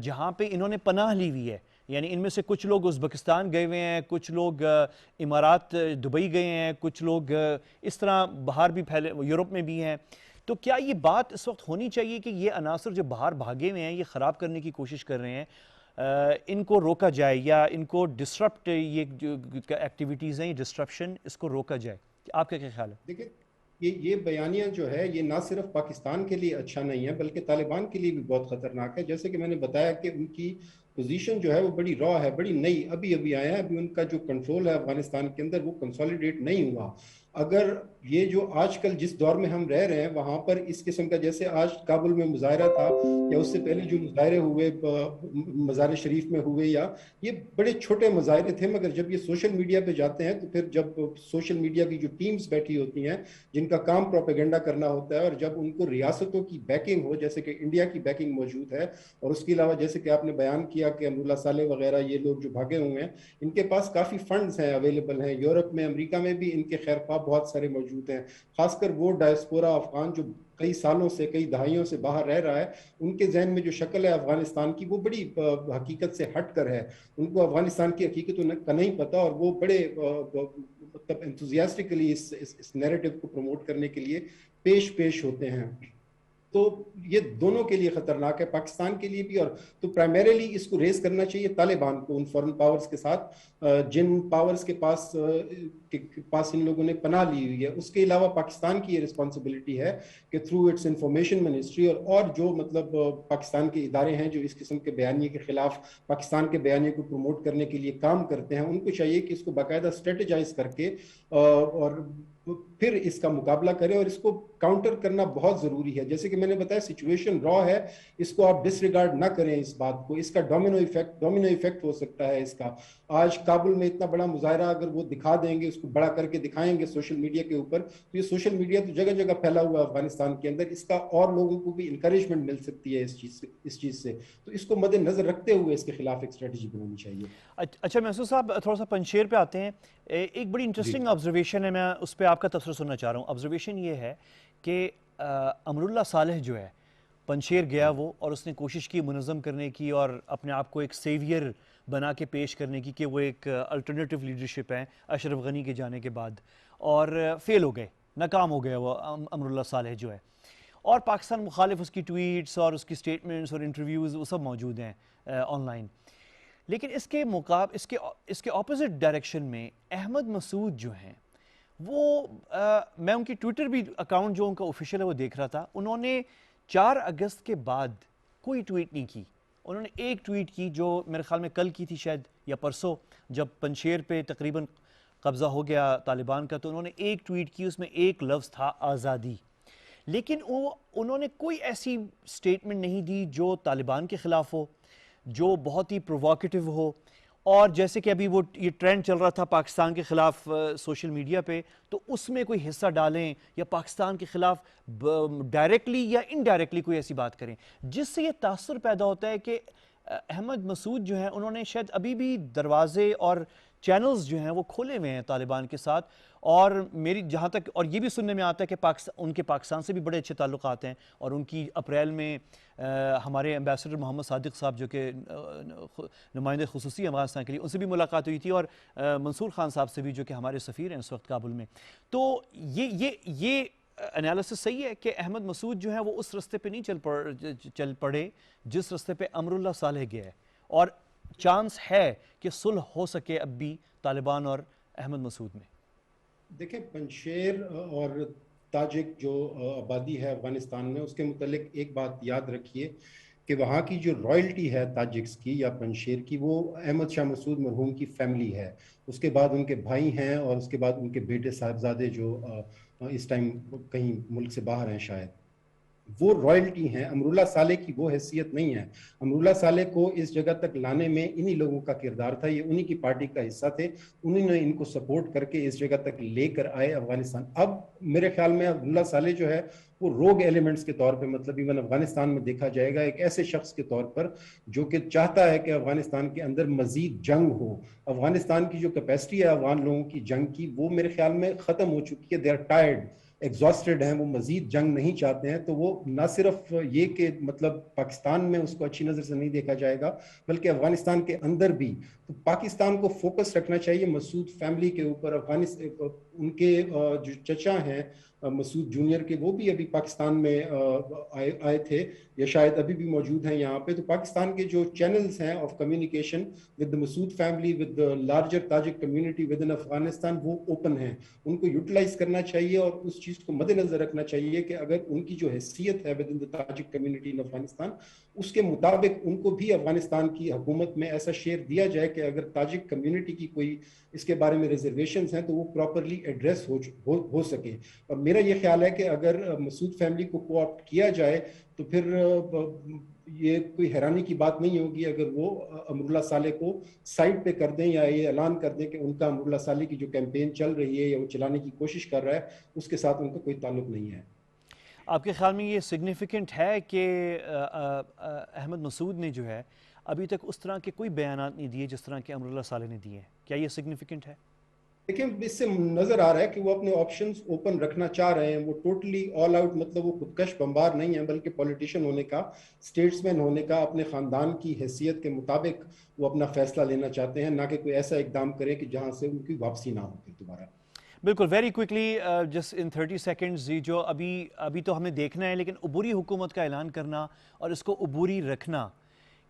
جہاں پہ انہوں نے پناہ لی ہوئی ہے. یعنی ان میں سے کچھ لوگ ازبکستان گئے ہوئے ہیں، کچھ لوگ امارات دبئی گئے ہیں، کچھ لوگ اس طرح باہر بھی پھیلے، یورپ میں بھی ہیں. تو کیا یہ بات اس وقت ہونی چاہیے کہ یہ عناصر جو باہر بھاگے ہوئے ہیں، یہ خراب کرنے کی کوشش کر رہے ہیں، ان کو روکا جائے، یا ان کو ڈسٹرپٹ، یہ جو ایکٹیویٹیز ہیں، یہ ڈسٹرپشن، اس کو روکا جائے؟ آپ کا کیا خیال ہے؟ دیکھیں، یہ بیانیہ جو ہے یہ نہ صرف پاکستان کے لیے اچھا نہیں ہے بلکہ طالبان کے لیے بھی بہت خطرناک ہے. جیسے کہ میں نے بتایا کہ ان کی پوزیشن جو ہے وہ بڑی را ہے، بڑی نئی، ابھی آیا ہے. ابھی ان کا جو کنٹرول ہے افغانستان کے اندر وہ کنسولیڈیٹ نہیں ہوا. اگر یہ جو آج کل جس دور میں ہم رہ رہے ہیں وہاں پر اس قسم کا، جیسے آج کابل میں مظاہرہ تھا یا اس سے پہلے جو مظاہرے ہوئے مزار شریف میں ہوئے، یا یہ بڑے چھوٹے مظاہرے تھے، مگر جب یہ سوشل میڈیا پہ جاتے ہیں تو پھر جب سوشل میڈیا کی جو ٹیمز بیٹھی ہوتی ہیں جن کا کام پروپیگنڈا کرنا ہوتا ہے، اور جب ان کو ریاستوں کی بیکنگ ہو، جیسے کہ انڈیا کی بیکنگ موجود ہے، اور اس کے علاوہ جیسے کہ آپ نے بیان کیا کہ امراللہ صالح وغیرہ یہ لوگ جو بھاگے ہوئے ہیں، ان کے پاس کافی فنڈز ہیں، اویلیبل ہیں. یورپ میں، امریکہ میں بھی ان کے خیرخواہ بہت سارے موجود ہیں. خاص کر وہ ڈائسپورا افغان جو کئی سالوں سے، کئی دہائیوں سے باہر رہ رہا ہے، ان کے ذہن میں جو شکل ہے افغانستان کی وہ بڑی حقیقت سے ہٹ کر ہے. ان کو افغانستان کی حقیقت کا نہیں پتہ، اور وہ بڑے مطلب انتھوزیاسٹکلی اس نیریٹو کو پروموٹ کرنے کے لیے پیش ہوتے ہیں. تو یہ دونوں کے لیے خطرناک ہے، پاکستان کے لیے بھی. اور تو پرائمریلی اس کو ریز کرنا چاہیے طالبان کو، ان فورن پاورز کے ساتھ، جن پاورز کے پاس ان لوگوں نے پناہ لی ہوئی ہے. اس کے علاوہ پاکستان کی یہ رسپانسبلٹی ہے کہ تھرو اٹس انفارمیشن منسٹری اور جو مطلب پاکستان کے ادارے ہیں جو اس قسم کے بیانیے کے خلاف، پاکستان کے بیانیے کو پروموٹ کرنے کے لیے کام کرتے ہیں، ان کو چاہیے کہ اس کو باقاعدہ اسٹریٹجائز کر کے اور پھر اس کا مقابلہ کرے، اور اس کو کاؤنٹر کرنا بہت ضروری ہے. جیسے کہ میں نے بتایا سچویشن را ہے، اس کو آپ ڈس ریگارڈ نہ کریں. اس بات کو، اس کا ڈومینو ایفیکٹ ہو سکتا ہے. اس کا آج کابل میں اتنا بڑا مظاہرہ اگر وہ دکھا دیں گے، اس کو بڑا کر کے دکھائیں گے سوشل میڈیا کے اوپر، تو یہ سوشل میڈیا تو جگہ جگہ پھیلا ہوا ہے افغانستان کے اندر، اس کا اور لوگوں کو بھی انکریجمنٹ مل سکتی ہے اس چیز سے. تو اس کو مد نظر رکھتے ہوئے اس کے خلاف ایک اسٹریٹجی بنانی چاہیے. اچھا محسوس صاحب، تھوڑا سا پنشیر پہ آتے ہیں. ایک بڑی انٹرسٹنگ آبزرویشن ہے، میں اس پہ آپ کا تبصرہ سننا چاہ رہا ہوں. آبزرویشن یہ ہے کہ امراللہ صالح جو ہے پنشیر گیا وہ، اور اس نے کوشش کی منظم کرنے کی اور اپنے آپ کو ایک سیویئر بنا کے پیش کرنے کی کہ وہ ایک الٹرنیٹیو لیڈرشپ ہے اشرف غنی کے جانے کے بعد، اور فیل ہو گئے، ناکام ہو گیا وہ امراللہ صالح جو ہے. اور پاکستان مخالف اس کی ٹویٹس اور اس کی سٹیٹمنٹس اور انٹرویوز وہ سب موجود ہیں آن لائن. لیکن اس کے اپوزٹ ڈائریکشن میں احمد مسعود جو ہیں وہ، میں ان کی ٹویٹر بھی اکاؤنٹ جو ان کا آفیشیل ہے وہ دیکھ رہا تھا، انہوں نے 4 اگست کے بعد کوئی ٹویٹ نہیں کی. انہوں نے ایک ٹویٹ کی جو میرے خیال میں کل کی تھی شاید، یا پرسوں جب پنشیر پہ تقریباً قبضہ ہو گیا طالبان کا، تو انہوں نے ایک ٹویٹ کی، اس میں ایک لفظ تھا آزادی، لیکن انہوں نے کوئی ایسی سٹیٹمنٹ نہیں دی جو طالبان کے خلاف ہو، جو بہت ہی پرووکیٹو ہو. اور جیسے کہ ابھی وہ یہ ٹرینڈ چل رہا تھا پاکستان کے خلاف سوشل میڈیا پہ، تو اس میں کوئی حصہ ڈالیں یا پاکستان کے خلاف ڈائریکٹلی یا انڈائریکٹلی کوئی ایسی بات کریں جس سے یہ تاثر پیدا ہوتا ہے کہ احمد مسعود جو ہیں انہوں نے شاید ابھی بھی دروازے اور چینلز جو ہیں وہ کھولے ہوئے ہیں طالبان کے ساتھ. اور میری جہاں تک اور یہ بھی سننے میں آتا ہے کہ ان کے پاکستان سے بھی بڑے اچھے تعلقات ہیں، اور ان کی اپریل میں ہمارے ایمبیسڈر محمد صادق صاحب جو کہ نمائندہ خصوصی افغانستان کے لیے، ان سے بھی ملاقات ہوئی تھی، اور منصور خان صاحب سے بھی جو کہ ہمارے سفیر ہیں اس وقت کابل میں. تو یہ انالیسس صحیح ہے کہ احمد مسعود جو ہے وہ اس رستے پہ نہیں چل پڑے جس رستے پہ امراللہ صالح گیا ہے، اور چانس ہے کہ صلح ہو سکے اب بھی طالبان اور احمد مسعود میں. دیکھیں، پنشیر اور تاجک جو آبادی ہے افغانستان میں، اس کے متعلق ایک بات یاد رکھیے کہ وہاں کی جو رائلٹی ہے تاجکس کی یا پنشیر کی، وہ احمد شاہ مسعود مرحوم کی فیملی ہے. اس کے بعد ان کے بھائی ہیں، اور اس کے بعد ان کے بیٹے صاحبزادے جو اس ٹائم کہیں ملک سے باہر ہیں شاید، وہ رائلٹی ہیں. امراللہ صالح کی وہ حیثیت نہیں ہے. امراللہ صالح کو اس جگہ تک لانے میں انہی لوگوں کا کردار تھا، یہ انہی کی پارٹی کا حصہ تھے، انہوں نے ان کو سپورٹ کر کے اس جگہ تک لے کر آئے افغانستان. اب میرے خیال میں امراللہ صالح جو ہے وہ روگ ایلیمنٹس کے طور پہ، مطلب ایون افغانستان میں دیکھا جائے گا، ایک ایسے شخص کے طور پر جو کہ چاہتا ہے کہ افغانستان کے اندر مزید جنگ ہو. افغانستان کی جو کیپیسٹی ہے افغان لوگوں کی جنگ کی، وہ میرے خیال میں ختم ہو چکی ہے. دے آر ٹائرڈ، ایگزاسٹڈ ہیں، وہ مزید جنگ نہیں چاہتے ہیں. تو وہ نہ صرف یہ کہ مطلب پاکستان میں اس کو اچھی نظر سے نہیں دیکھا جائے گا، بلکہ افغانستان کے اندر بھی. تو پاکستان کو فوکس رکھنا چاہیے مسعود فیملی کے اوپر. ان کے جو چچا ہیں مسعود جونیئر کے، وہ بھی ابھی پاکستان میں آئے تھے یا شاید ابھی بھی موجود ہیں یہاں پہ. تو پاکستان کے جو چینلز ہیں of communication with Massoud family, with larger Tajik community with in Afghanistan, وہ اوپن ہیں. ان کو یوٹیلائز کرنا چاہیے، اور اس چیز کو مد نظر رکھنا چاہیے کہ اگر ان کی جو حیثیت ہے with in the Tajik community in Afghanistan, اس کے مطابق ان کو بھی افغانستان کی حکومت میں ایسا شیئر دیا جائے کہ اگر تاجک کمیونٹی کی کوئی اس کے بارے میں ریزرویشنز ہیں تو وہ پراپرلی ایڈریس ہو سکے. اور میرا یہ خیال ہے کہ اگر مسعود فیملی کو کو آپٹ کیا جائے تو پھر یہ کوئی حیرانی کی بات نہیں ہوگی اگر وہ امراللہ صالح کو سائڈ پہ کر دیں، یا یہ اعلان کر دیں کہ ان کا امراللہ صالح کی جو کیمپین چل رہی ہے یا وہ چلانے کی کوشش کر رہا ہے، اس کے ساتھ ان کا کوئی تعلق نہیں ہے. آپ کے خیال میں یہ سگنیفیکنٹ ہے کہ احمد مسعود نے جو ہے ابھی تک اس طرح کے کوئی بیانات نہیں دیے جس طرح کے امراللہ صالح نے دیے ہیں؟ کیا یہ سگنیفیکنٹ ہے؟ دیکھیں، اس سے نظر آ رہا ہے کہ وہ اپنے آپشنز اوپن رکھنا چاہ رہے ہیں. وہ ٹوٹلی آل آؤٹ، مطلب وہ خودکش بمبار نہیں ہیں، بلکہ پولیٹیشین ہونے کا، اسٹیٹسمین ہونے کا، اپنے خاندان کی حیثیت کے مطابق وہ اپنا فیصلہ لینا چاہتے ہیں، نہ کہ کوئی ایسا اقدام کرے کہ جہاں سے ان کی واپسی نہ ہو پھر دوبارہ. بالکل. Very quickly just in 30 seconds, جو ابھی تو ہمیں دیکھنا ہے، لیکن عبوری حکومت کا اعلان کرنا اور اس کو عبوری رکھنا،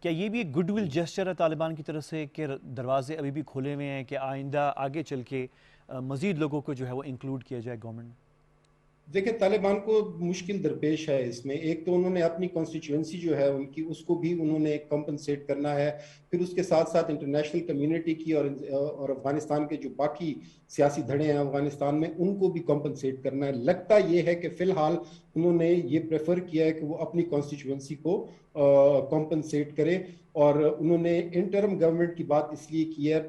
کیا یہ بھی ایک گڈ ول جسچر ہے طالبان کی طرف سے کہ دروازے ابھی بھی کھولے ہوئے ہیں کہ آئندہ آگے چل کے مزید لوگوں کو جو ہے وہ انکلوڈ کیا جائے گورنمنٹ میں؟ دیکھیں، طالبان کو مشکل درپیش ہے اس میں. ایک تو انہوں نے اپنی کانسٹیچوئنسی جو ہے ان کی، اس کو بھی انہوں نے کمپنسیٹ کرنا ہے، پھر اس کے ساتھ ساتھ انٹرنیشنل کمیونٹی کی اور افغانستان کے جو باقی سیاسی دھڑے ہیں افغانستان میں، ان کو بھی کمپنسیٹ کرنا ہے. لگتا یہ ہے کہ فی الحال انہوں نے یہ پریفر کیا ہے کہ وہ اپنی کانسٹیچوئنسی کو کمپنسیٹ کرے، اور انہوں نے انٹرم گورنمنٹ کی بات اس لیے کی ہے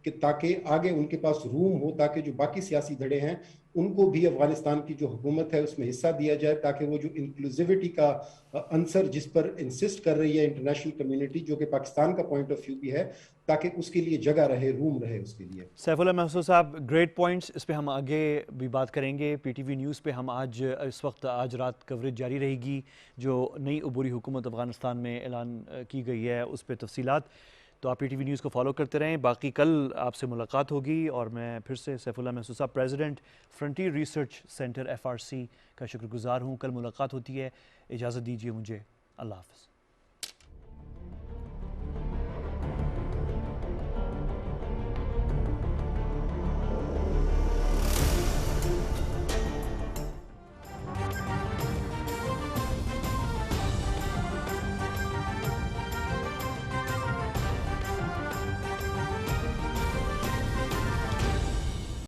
کہ تاکہ آگے ان کے پاس روم ہو، تاکہ جو باقی سیاسی دھڑے ہیں ان کو بھی افغانستان کی جو حکومت ہے اس میں حصہ دیا جائے، تاکہ وہ جو انکلوزیوٹی کا عنصر جس پر انسسٹ کر رہی ہے انٹرنیشنل کمیونٹی، جو کہ پاکستان کا پوائنٹ آف ویو بھی ہے، تاکہ اس کے لیے جگہ رہے، روم رہے اس کے لیے. سیف اللہ محسود صاحب، گریٹ پوائنٹس. اس پہ ہم آگے بھی بات کریں گے. پی ٹی وی نیوز پہ ہم آج رات کوریج جاری رہے گی. جو نئی عبوری حکومت افغانستان میں اعلان کی گئی ہے اس پہ تفصیلات، تو آپ پی ٹی وی نیوز کو فالو کرتے رہیں. باقی کل آپ سے ملاقات ہوگی، اور میں پھر سے سیف اللہ محسود صاحب، president frontier research centre FRC کا شکر گزار ہوں. کل ملاقات ہوتی ہے. اجازت دیجیے مجھے. اللہ حافظ.